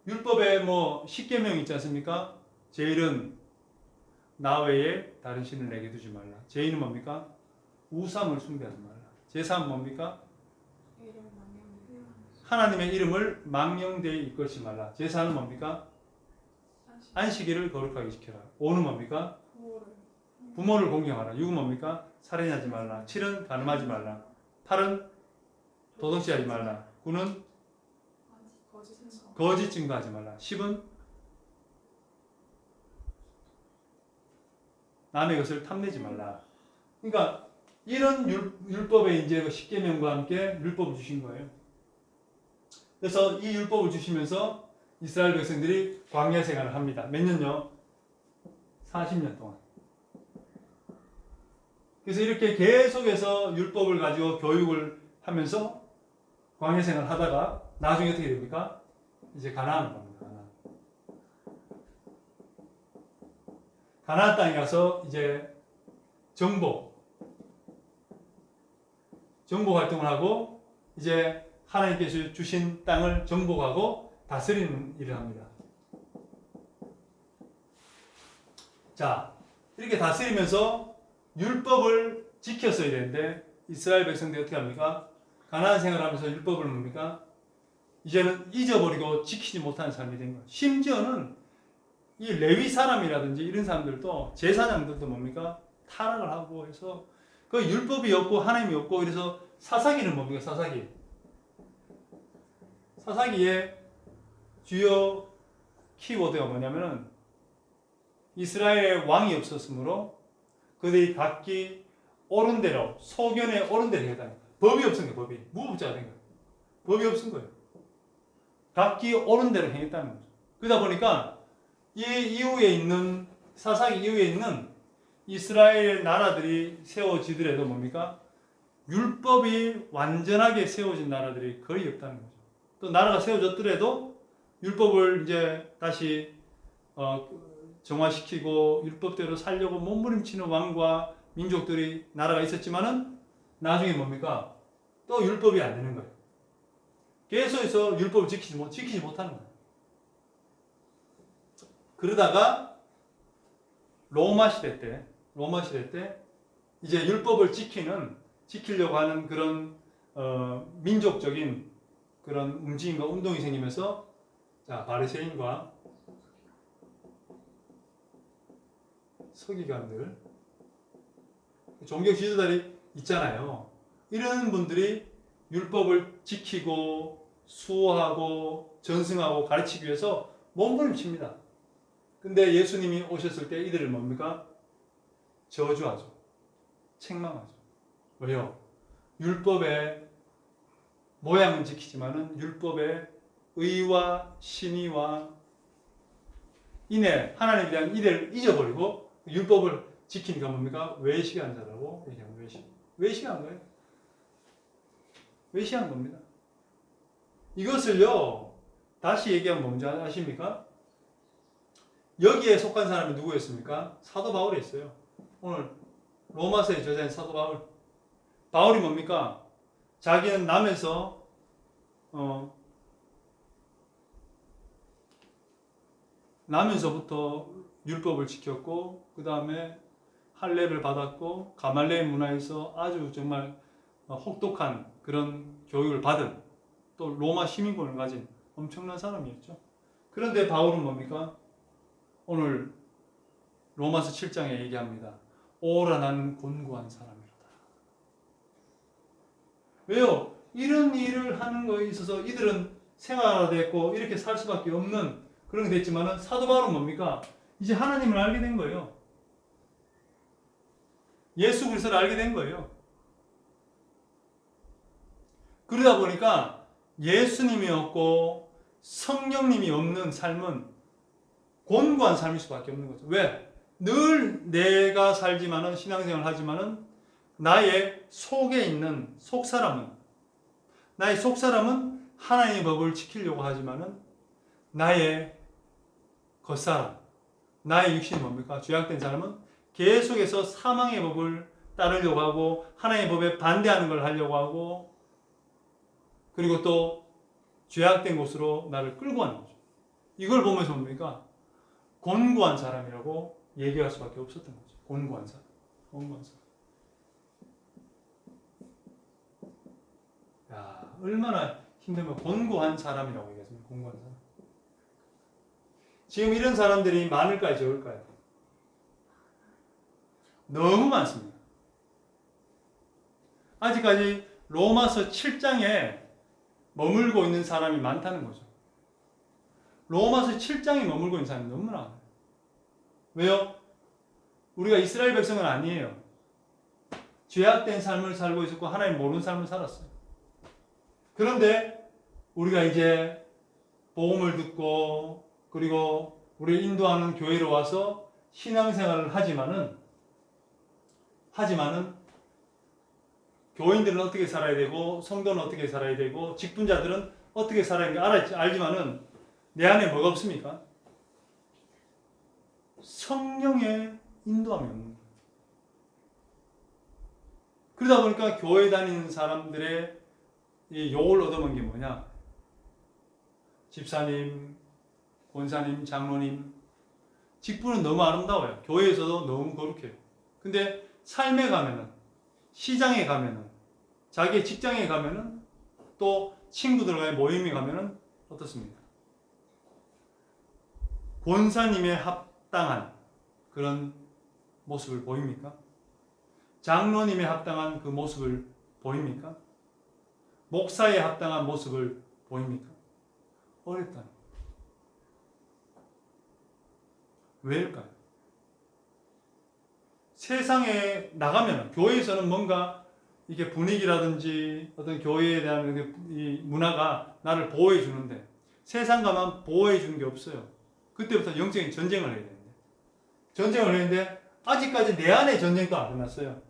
율법에 뭐 10계명 있지 않습니까? 제일은 나 외에 다른 신을 내게 두지 말라. 제일은 뭡니까? 우상을 숭배하지 말라. 제3은 뭡니까? 하나님의 이름을 망령되이 이끌지 말라. 제4는 뭡니까? 안식일을 거룩하게 지켜라. 5는 뭡니까? 부모를 공경하라. 6은 뭡니까? 살인하지 말라. 7은 간음하지 말라. 8은 도둑질하지 말라. 9는 거짓 증거하지 말라. 10은 남의 것을 탐내지 말라. 그러니까 이런 율법에 이제 10계명과 함께 율법을 주신 거예요. 그래서 이 율법을 주시면서 이스라엘 백성들이 광야 생활을 합니다. 몇 년요? 40년 동안. 그래서 이렇게 계속해서 율법을 가지고 교육을 하면서 광야 생활을 하다가 나중에 어떻게 됩니까? 이제 가나안을 갑니다. 가나안 땅에 가서 이제 정복 활동을 하고 이제 하나님께서 주신 땅을 정복하고 다스리는 일을 합니다. 자, 이렇게 다스리면서 율법을 지켰어야 되는데 이스라엘 백성들이 어떻게 합니까? 가나안 생활하면서 율법을 뭡니까? 이제는 잊어버리고 지키지 못하는 삶이 된 거예요. 심지어는 이 레위 사람이라든지 이런 사람들도 제사장들도 뭡니까? 타락을 하고 해서 그 율법이 없고 하나님이 없고 그래서 사사기는 뭡니까? 사사기의 주요 키워드가 뭐냐면은 이스라엘의 왕이 없었으므로 그들이 각기 옳은 대로 소견에 옳은 대로 해야 됩니다. 법이 없은 거예요. 법이 무법자가 된 거예요. 법이 없은 거예요. 각기 옳은 대로 행했다는 거죠. 그러다 보니까 이 이후에 있는 사사기 이후에 있는 이스라엘 나라들이 세워지더라도 뭡니까? 율법이 완전하게 세워진 나라들이 거의 없다는 거죠. 또 나라가 세워졌더라도 율법을 이제 다시 정화시키고 율법대로 살려고 몸부림치는 왕과 민족들이 나라가 있었지만은 나중에 뭡니까? 또 율법이 안 되는 거예요. 계속해서 율법을 지키지 못하는 거예요. 그러다가 로마 시대 때 이제 율법을 지키려고 하는 그런 민족적인 그런 움직임과 운동이 생기면서 자, 바리새인과 서기관들, 종교 지도자들이 있잖아요. 이런 분들이 율법을 지키고 수호하고 전승하고 가르치기 위해서 몸부림칩니다. 근데 예수님이 오셨을 때 이들을 뭡니까? 저주하죠. 책망하죠. 왜요? 율법의 모양은 지키지만은 율법의 의와 신의와 인애, 하나님에 대한 인애를 잊어버리고 율법을 지키니까 뭡니까? 외식한 자라고 얘기하면 외식한 거예요. 외식한 겁니다. 이것을요, 다시 얘기하면 뭔지 아십니까? 여기에 속한 사람이 누구였습니까? 사도 바울이었어요. 오늘 로마서의 저자인 사도 바울. 바울이 뭡니까? 자기는 남에서 나면서부터 율법을 지켰고 그 다음에 할례를 받았고 가말레 문화에서 아주 정말 혹독한 그런 교육을 받은 또 로마 시민권을 가진 엄청난 사람이었죠. 그런데 바울은 뭡니까? 오늘 로마서 7장에 얘기합니다. 오라 나는 곤고한 사람이로다. 왜요? 이런 일을 하는 거에 있어서 이들은 생활화됐고 이렇게 살 수밖에 없는 그런 게 됐지만은 사도 바울은 뭡니까? 이제 하나님을 알게 된 거예요. 예수 그리스도를 알게 된 거예요. 그러다 보니까 예수님이 없고 성령님이 없는 삶은 곤고한 삶일 수밖에 없는 거죠. 왜? 늘 내가 살지만은 신앙생활을 하지만은 나의 속에 있는 나의 속사람은 하나님의 법을 지키려고 하지만은 나의 겉사람, 나의 육신이 뭡니까? 죄악된 사람은 계속해서 사망의 법을 따르려고 하고 하나님의 법에 반대하는 걸 하려고 하고 그리고 또 죄악된 곳으로 나를 끌고 가는 거죠. 이걸 보면서 뭡니까? 곤고한 사람이라고 얘기할 수밖에 없었던 거죠. 곤고한 사람. 야, 얼마나 힘들면 곤고한 사람이라고 얘기했습니다. 곤고한 사람. 지금 이런 사람들이 많을까요? 적을까요? 너무 많습니다. 아직까지 로마서 7장에 머물고 있는 사람이 많다는 거죠. 로마서 7장에 머물고 있는 사람이 너무나 많아요. 왜요? 우리가 이스라엘 백성은 아니에요. 죄악된 삶을 살고 있었고 하나님 모르는 삶을 살았어요. 그런데 우리가 이제 복음을 듣고 그리고 우리를 인도하는 교회로 와서 신앙생활을 하지만은 교인들은 어떻게 살아야 되고 성도는 어떻게 살아야 되고 직분자들은 어떻게 살아야 되는지 알지만은 내 안에 뭐가 없습니까? 성령의 인도함이 없는 거예요. 그러다 보니까 교회 다니는 사람들의 이 욕을 얻어먹은 게 뭐냐? 집사님, 권사님, 장로님, 직분은 너무 아름다워요. 교회에서도 너무 거룩해요. 근데 삶에 가면은, 시장에 가면은, 자기의 직장에 가면은, 또 친구들과의 모임에 가면은 어떻습니까? 권사님에 합당한 그런 모습을 보입니까? 장로님에 합당한 그 모습을 보입니까? 목사에 합당한 모습을 보입니까? 어렵다. 왜일까요? 세상에 나가면, 교회에서는 뭔가 이게 분위기라든지 어떤 교회에 대한 이 문화가 나를 보호해 주는데, 세상 가면 보호해 주는 게 없어요. 그때부터 영적인 전쟁을 해야 되는데, 전쟁을 했는데 아직까지 내 안에 전쟁도 안 끝났어요.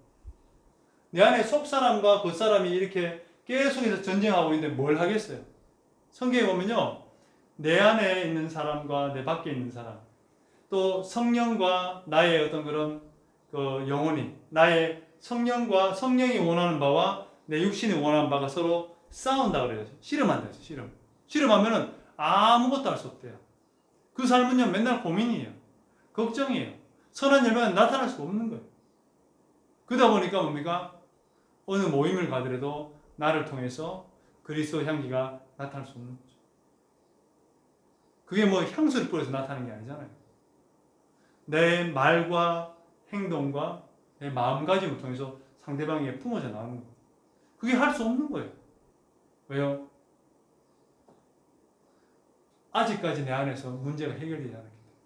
내 안에 속사람과 겉사람이 이렇게 계속해서 전쟁하고 있는데 뭘 하겠어요? 성경에 보면요, 내 안에 있는 사람과 내 밖에 있는 사람, 또 성령과 나의 어떤 그런 그 영혼이, 나의 성령과 성령이 원하는 바와 내 육신이 원하는 바가 서로 싸운다 그래요. 씨름한다 해서 씨름하면은 아무것도 할 수 없대요. 그 삶은요, 맨날 고민이에요. 걱정이에요. 선한 열매가 나타날 수가 없는 거예요. 그러다 보니까 뭡니까? 어느 모임을 가더라도 나를 통해서 그리스도 향기가 나타날 수 없는 거죠. 그게 뭐 향수를 뿌려서 나타나는 게 아니잖아요. 내 말과 행동과 내 마음가짐을 통해서 상대방에게 품어져 나오는 거예요. 그게 할 수 없는 거예요. 왜요? 아직까지 내 안에서 문제가 해결되지 않았기 때문에.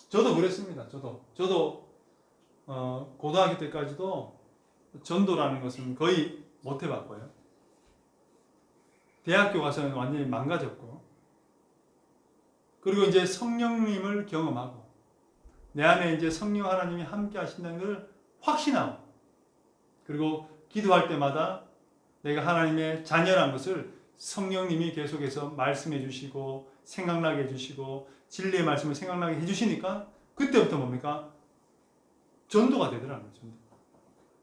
저도 그랬습니다. 저도 고등학교 때까지도 전도라는 것은 거의 못 해봤고요. 대학교 가서는 완전히 망가졌고, 그리고 이제 성령님을 경험하고, 내 안에 이제 성령 하나님이 함께 하신다는 걸 확신하고, 그리고 기도할 때마다 내가 하나님의 자녀라는 것을 성령님이 계속해서 말씀해 주시고, 생각나게 해주시고, 진리의 말씀을 생각나게 해주시니까, 그때부터 뭡니까? 전도가 되더라는 거죠.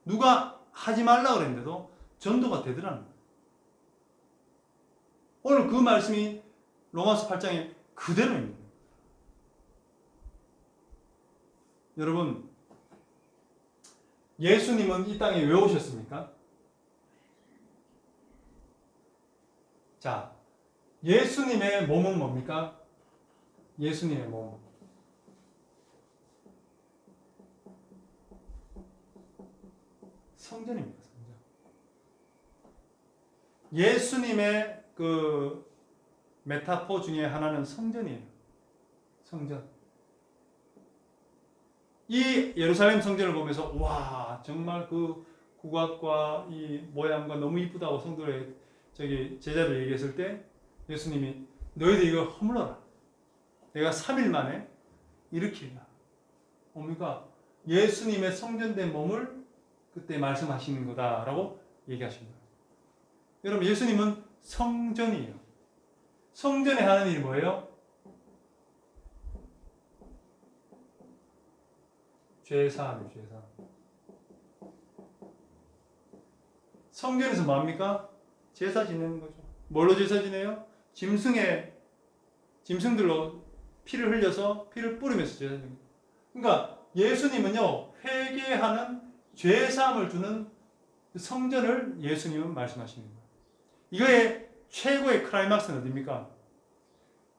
누가 하지 말라 그랬는데도 전도가 되더라는 거예요. 오늘 그 말씀이 로마서 8장에 그대로입니다. 여러분, 예수님은 이 땅에 왜 오셨습니까? 자, 예수님의 몸은 뭡니까? 예수님의 몸. 성전입니다, 성전. 예수님의 그 메타포 중에 하나는 성전이에요. 성전. 이 예루살렘 성전을 보면서 와, 정말 그 국악과 이 모양과 너무 이쁘다고 성도의 제자들 얘기했을 때 예수님이 너희들 이거 허물어라. 내가 3일 만에 일으키리라. 뭡니까? 예수님의 성전된 몸을 그때 말씀하시는 거다라고 얘기하신 거예요. 여러분, 예수님은 성전이에요. 성전에 하는 일이 뭐예요? 죄사함이에요, 죄사함. 성전에서 뭐합니까? 제사 지내는 거죠. 뭘로 제사 지내요? 짐승들로 피를 흘려서 피를 뿌리면서 제사 지내는 거예요. 그러니까 예수님은요, 회개하는 죄사함을 주는 성전을 예수님은 말씀하시는 거예요. 이거의 최고의 클라이막스는 어디입니까?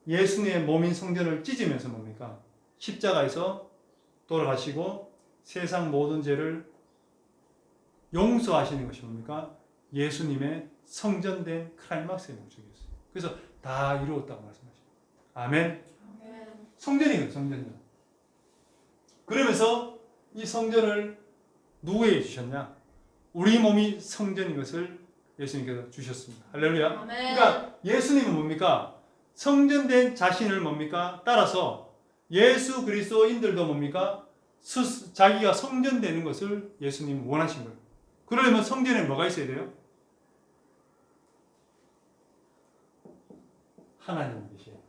예수님의 몸인 성전을 찢으면서 뭡니까? 십자가에서 돌아가시고 세상 모든 죄를 용서하시는 것이 뭡니까? 예수님의 성전된 클라이막스의 목적이었어요. 그래서 다 이루었다고 말씀하십니다. 아멘. 성전이에요, 성전이요. 그러면서 이 성전을 누구에게 주셨냐? 우리 몸이 성전인 것을 예수님께서 주셨습니다. 할렐루야. 아멘. 그러니까 예수님은 뭡니까? 성전된 자신을 뭡니까? 따라서 예수 그리스도인들도 뭡니까? 자기가 성전되는 것을 예수님은 원하신 거예요. 그러려면 성전에 뭐가 있어야 돼요? 하나님이 계셔야 돼요.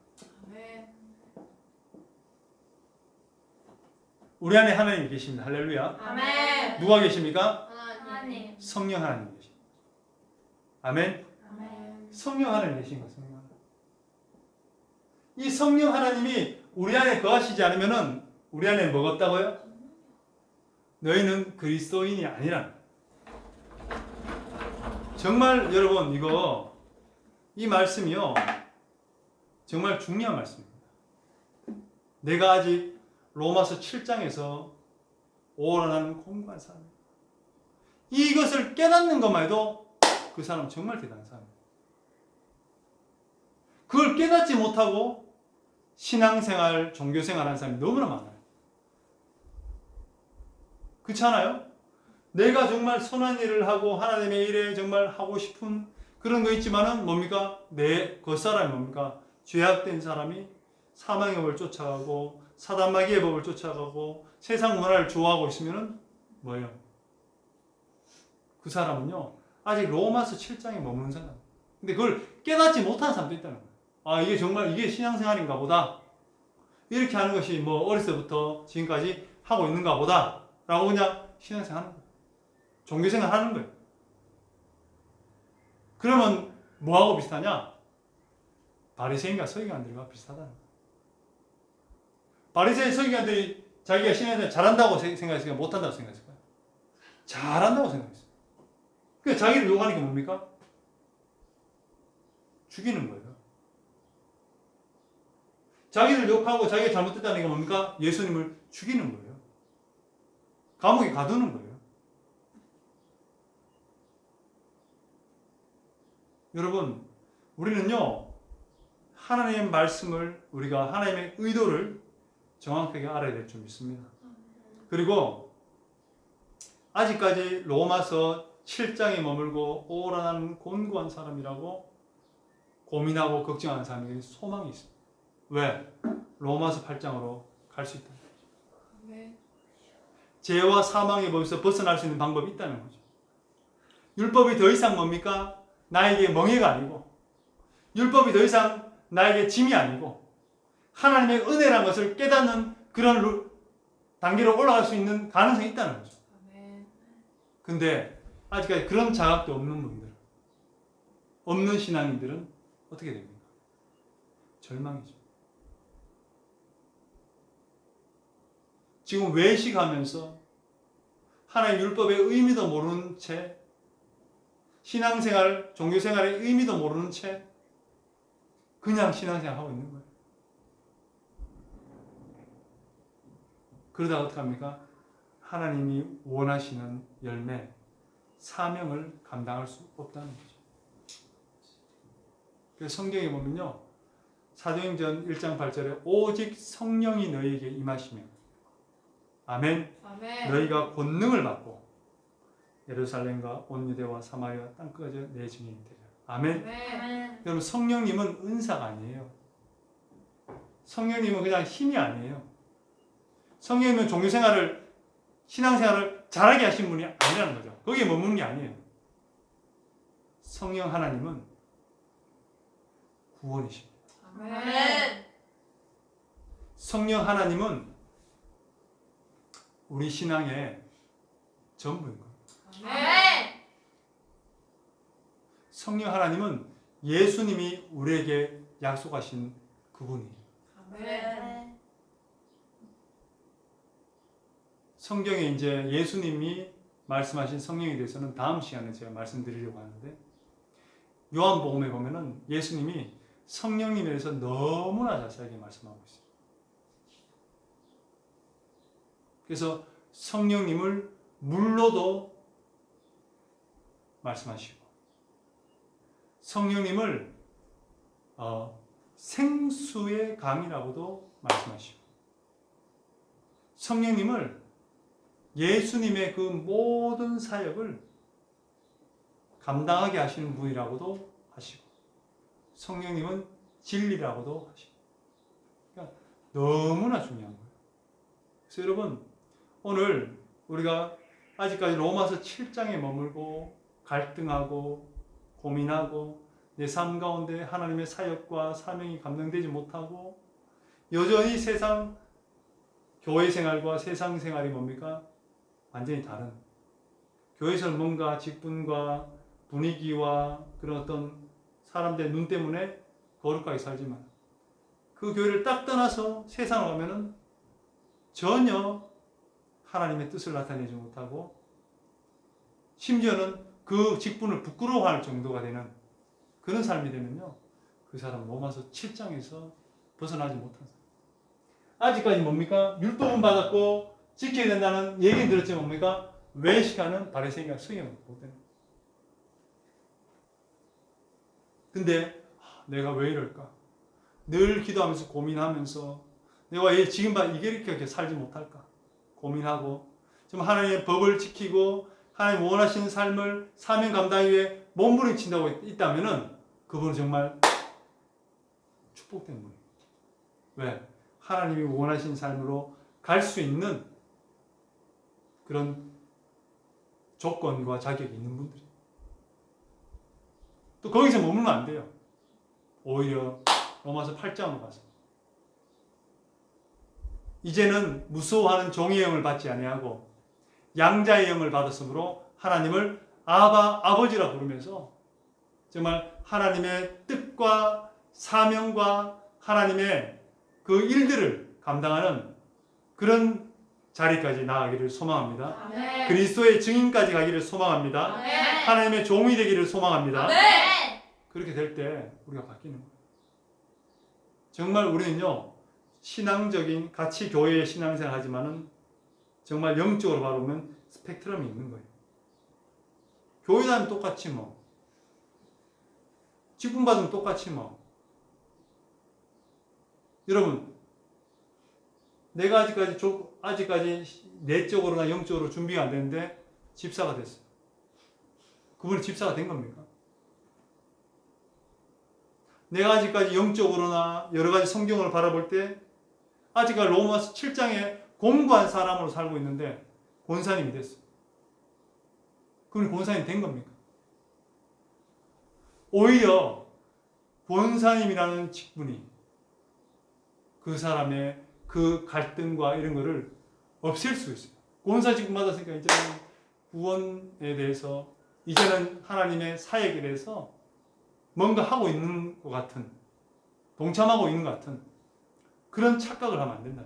우리 안에 하나님이 계십니다. 할렐루야. 아멘. 누가 계십니까? 하나님. 성령 하나님 계십니다. 아멘. 아멘. 성령 하나님 계신 거예요. 성령 하나님. 이 성령 하나님이 우리 안에 거하시지 않으면은 우리 안에 뭐가 없다고요? 너희는 그리스도인이 아니라. 정말 여러분 이 말씀이요 정말 중요한 말씀입니다. 내가 아직 로마서 7장에서 오라는 공부한 사람, 이것을 깨닫는 것만 해도 그 사람 정말 대단한 사람입니다. 그걸 깨닫지 못하고 신앙생활, 종교생활 하는 사람이 너무나 많아요. 그렇지 않아요? 내가 정말 선한 일을 하고 하나님의 일에 정말 하고 싶은 그런 거 있지만은 뭡니까? 내 겉사람이 뭡니까? 죄악된 사람이 사망의 법을 쫓아가고 사단마귀의 법을 쫓아가고 세상 문화를 좋아하고 있으면은 뭐예요? 그 사람은요 아직 로마서 7장에 머무는 사람. 근데 그걸 깨닫지 못하는 사람도 있다는 거예요. 아, 이게 정말 이게 신앙생활인가 보다. 이렇게 하는 것이 뭐 어렸을 때부터 지금까지 하고 있는가 보다 라고 그냥 신앙생활 하는 거예요. 종교생활 하는 거예요. 그러면 뭐하고 비슷하냐? 바리새인과 서기관들과 비슷하다는 거예요. 바리새인 서기관들이 자기가 신앙생활 잘한다고 생각했을까요? 못한다고 생각했을까요? 잘한다고 생각했어요. 그러니까 자기를 욕하니까 뭡니까? 죽이는 거예요. 자기를 욕하고 자기가 잘못했다는 게 뭡니까? 예수님을 죽이는 거예요. 감옥에 가두는 거예요. 여러분, 우리는요 하나님의 말씀을 우리가 하나님의 의도를 정확하게 알아야 될 줄 믿습니다. 그리고 아직까지 로마서 7장에 머물고 오라는 곤고한 사람이라고 고민하고 걱정하는 사람에게 소망이 있습니다. 왜? 로마서 8장으로 갈 수 있다. 네. 죄와 사망의 법에서 벗어날 수 있는 방법이 있다는 거죠. 율법이 더 이상 뭡니까? 나에게 멍해가 아니고, 율법이 더 이상 나에게 짐이 아니고, 하나님의 은혜라는 것을 깨닫는 그런 단계로 올라갈 수 있는 가능성이 있다는 거죠. 근데 아직까지 그런 자각도 없는 분들, 없는 신앙인들은 어떻게 됩니까? 절망이죠. 지금 외식하면서 하나님 율법의 의미도 모르는 채, 신앙생활, 종교생활의 의미도 모르는 채 그냥 신앙생활 하고 있는 거예요. 그러다가 어떡합니까? 하나님이 원하시는 열매, 사명을 감당할 수 없다는 거죠. 그래서 성경에 보면요, 사도행전 1장 8절에 오직 성령이 너희에게 임하시며 아멘. 너희가 권능을 받고 예루살렘과 온 유대와 사마리아 땅끝까지 내 증인이 되리라. 아멘. 여러분, 성령님은 은사가 아니에요. 성령님은 그냥 힘이 아니에요. 성령님은 종교생활을, 신앙생활을 잘하게 하신 분이 아니라는 거죠. 거기에 머무는 게 아니에요. 성령 하나님은 구원이십니다. 아멘. 성령 하나님은 우리 신앙의 전부인 거예요. 아멘. 성령 하나님은 예수님이 우리에게 약속하신 그분이에요. 아멘. 성경에 이제 예수님이 말씀하신 성령에 대해서는 다음 시간에 제가 말씀드리려고 하는데, 요한복음에 보면은 예수님이 성령님에 대해서 너무나 자세하게 말씀하고 있어요. 그래서 성령님을 물로도 말씀하시고, 성령님을 생수의 강이라고도 말씀하시고, 성령님을 예수님의 그 모든 사역을 감당하게 하시는 분이라고도 하시고, 성령님은 진리라고도 하시고, 그러니까 너무나 중요한 거예요. 그래서 여러분, 오늘 우리가 아직까지 로마서 7장에 머물고 갈등하고 고민하고 내 삶 가운데 하나님의 사역과 사명이 감당되지 못하고 여전히 세상 교회 생활과 세상 생활이 뭡니까? 완전히 다른, 교회에서는 뭔가 직분과 분위기와 그런 어떤 사람들의 눈 때문에 거룩하게 살지만 그 교회를 딱 떠나서 세상으로 가면은 전혀 하나님의 뜻을 나타내지 못하고 심지어는 그 직분을 부끄러워할 정도가 되는 그런 삶이 되면요, 그 사람은 로마서 7장에서 벗어나지 못한 사람. 아직까지 뭡니까? 율법은 받았고 지켜야 된다는 얘기는 들었지만 뭡니까? 외식하는 바리새인과 성경을 못 되는. 근데 내가 왜 이럴까? 늘 기도하면서 고민하면서 내가 왜 지금 이게 이렇게 살지 못할까? 고민하고 좀 하나님의 법을 지키고 하나님 원하시는 삶을 사명 감당 위해 몸부림친다고 있다면은 그분은 정말 축복된 분이에요. 왜? 하나님이 원하신 삶으로 갈 수 있는 그런 조건과 자격이 있는 분들이에요. 또 거기서 머물면 안 돼요. 오히려 로마서 8장으로 가서 이제는 무서워하는 종의 영을 받지 아니하고 양자의 영을 받았으므로 하나님을 아버지라 부르면서 정말 하나님의 뜻과 사명과 하나님의 그 일들을 감당하는 그런 자리까지 나아가기를 소망합니다. 아멘. 그리스도의 증인까지 가기를 소망합니다. 아멘. 하나님의 종이 되기를 소망합니다. 아멘. 그렇게 될 때 우리가 바뀌는 거예요. 정말 우리는요, 신앙적인 같이 교회의 신앙생활 하지만은 정말 영적으로 바라보면 스펙트럼이 있는 거예요. 교회 다니면 똑같이 뭐 직분 받으면 똑같이 뭐. 여러분, 내가 아직까지 내적으로나 영적으로 준비가 안 되는데 집사가 됐어요. 그분이 집사가 된 겁니까? 내가 아직까지 영적으로나 여러 가지 성경을 바라볼 때 아직까지 로마서 7장에 공부한 사람으로 살고 있는데 권사님이 됐어요. 그분이 권사님이 된 겁니까? 오히려 권사님이라는 직분이 그 사람의 그 갈등과 이런 거를 없앨 수 있어요. 권사 직분 받았으니까 이제는 구원에 대해서, 이제는 하나님의 사역에 대해서 뭔가 하고 있는 것 같은, 동참하고 있는 것 같은 그런 착각을 하면 안 된다.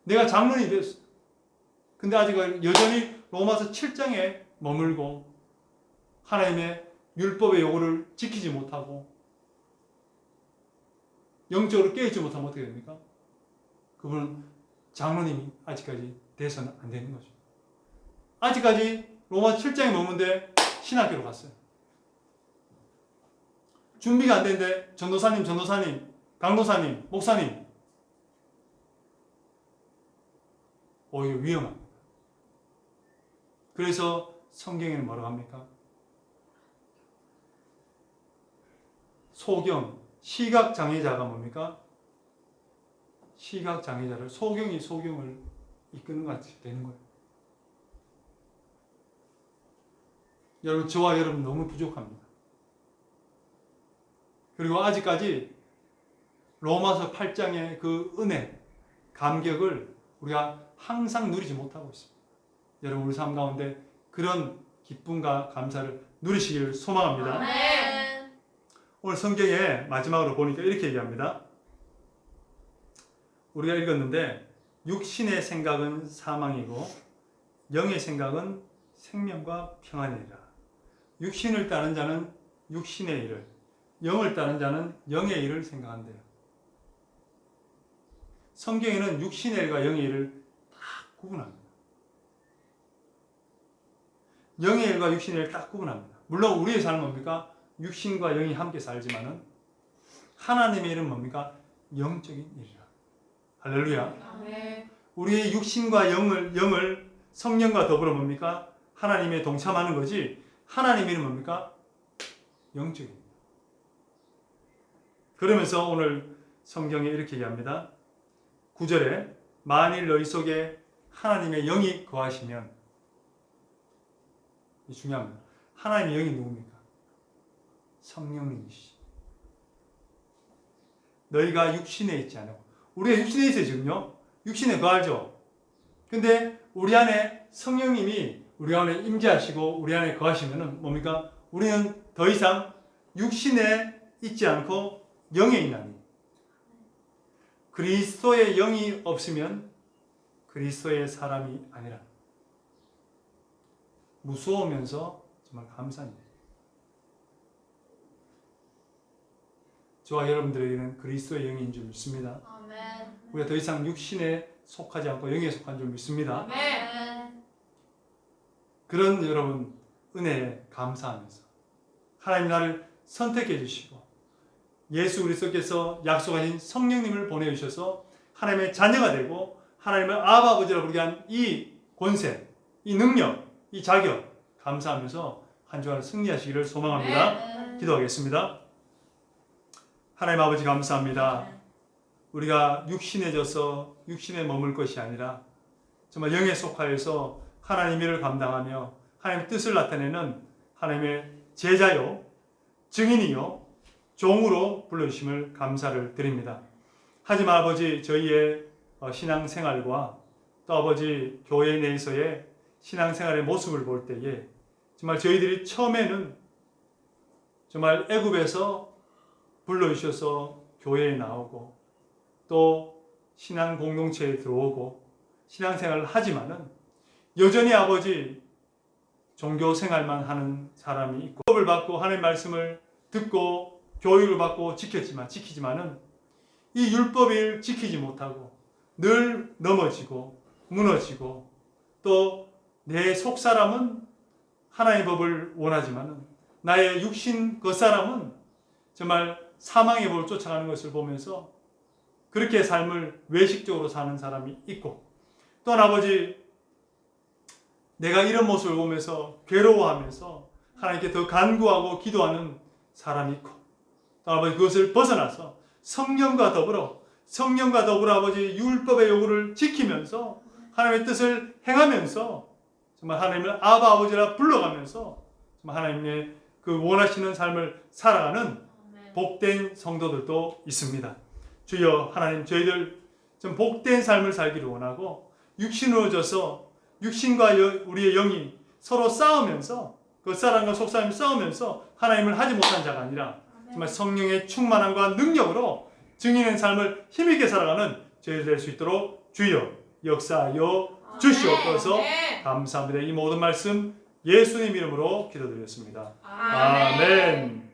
내가 장로님이 됐어. 근데 아직 여전히 로마서 7장에 머물고 하나님의 율법의 요구를 지키지 못하고 영적으로 깨어있지 못하면 어떻게 됩니까? 그분은 장로님이 아직까지 돼서는 안 되는 거죠. 아직까지 로마 7장에 머무는데 신학교로 갔어요. 준비가 안 되는데 전도사님, 강도사님, 목사님, 오히려 위험합니다. 그래서 성경에는 뭐라고 합니까? 소경, 시각장애자가 뭡니까? 시각장애자를, 소경이 소경을 이끄는 것 같이 되는 거예요. 여러분, 저와 여러분 너무 부족합니다. 그리고 아직까지 로마서 8장의 그 은혜, 감격을 우리가 항상 누리지 못하고 있습니다. 여러분, 우리 삶 가운데 그런 기쁨과 감사를 누리시기를 소망합니다. 아멘. 오늘 성경에 마지막으로 보니까 이렇게 얘기합니다. 우리가 읽었는데 육신의 생각은 사망이고 영의 생각은 생명과 평안이라. 육신을 따른 자는 육신의 일을, 영을 따른 자는 영의 일을 생각한대요. 성경에는 육신의 일과 영의 일을 딱 구분합니다. 영의 일과 육신의 일을 딱 구분합니다. 물론 우리의 삶은 뭡니까? 육신과 영이 함께 살지만은 하나님의 일은 뭡니까? 영적인 일이라. 할렐루야. 아멘. 우리의 육신과 영을 성령과 더불어 뭡니까? 하나님의 동참하는 거지. 하나님의 일은 뭡니까? 영적인. 그러면서 오늘 성경에 이렇게 얘기합니다. 9절에 만일 너희 속에 하나님의 영이 거하시면, 이 중요합니다. 하나님의 영이 누굽니까? 성령님이시죠. 너희가 육신에 있지 않고, 우리가 육신에 있어요. 지금요 육신에 거하죠. 근데 우리 안에 성령님이 우리 안에 임재하시고 우리 안에 거하시면은 뭡니까? 우리는 더 이상 육신에 있지 않고 영에 있나니. 그리스도의 영이 없으면 그리스도의 사람이 아니라. 무서우면서 정말 감사합니다. 저와 여러분들에게는 그리스도의 영인 줄 믿습니다. 아멘. 우리가 더 이상 육신에 속하지 않고 영에 속한 줄 믿습니다. 아멘. 그런 여러분 은혜에 감사하면서 하나님 나를 선택해 주시고 예수 그리스도께서 약속하신 성령님을 보내주셔서 하나님의 자녀가 되고 하나님을 아바 아버지라 부르게 한 이 권세, 이 능력, 이 자격 감사하면서 한 주간 승리하시기를 소망합니다. 기도하겠습니다. 하나님 아버지 감사합니다. 우리가 육신에 져서 육신에 머물 것이 아니라 정말 영에 속하여서 하나님의 일을 감당하며 하나님의 뜻을 나타내는 하나님의 제자요, 증인이요, 종으로 불러주심을 감사를 드립니다. 하지만 아버지 저희의 신앙생활과 또 아버지 교회 내에서의 신앙생활의 모습을 볼 때에 정말 저희들이 처음에는 정말 애굽에서 불러주셔서 교회에 나오고 또 신앙 공동체에 들어오고 신앙생활을 하지만은 여전히 아버지 종교 생활만 하는 사람이 있고 법을 받고 하나님의 말씀을 듣고 교육을 받고 지키지만은 이 율법을 지키지 못하고 늘 넘어지고 무너지고 또 내 속사람은 하나님의 법을 원하지만은 나의 육신 겉사람은 정말 사망의 법을 쫓아가는 것을 보면서 그렇게 삶을 외식적으로 사는 사람이 있고 또한 아버지 내가 이런 모습을 보면서 괴로워하면서 하나님께 더 간구하고 기도하는 사람이 있고 또 아버지 그것을 벗어나서 성령과 더불어 아버지 율법의 요구를 지키면서 하나님의 뜻을 행하면서 정말 하나님을 아바 아버지라 불러가면서 정말 하나님의 그 원하시는 삶을 살아가는 복된 성도들도 있습니다. 주여 하나님 저희들 좀 복된 삶을 살기를 원하고 육신으로 져서 육신과 우리의 영이 서로 싸우면서 그 사람과 속사람이 싸우면서 하나님을 하지 못한 자가 아니라 정말 성령의 충만함과 능력으로 증인의 삶을 힘있게 살아가는 저희들 될 수 있도록 주여 역사하여 주시옵소서. 감사합니다. 이 모든 말씀 예수님 이름으로 기도드렸습니다. 아멘.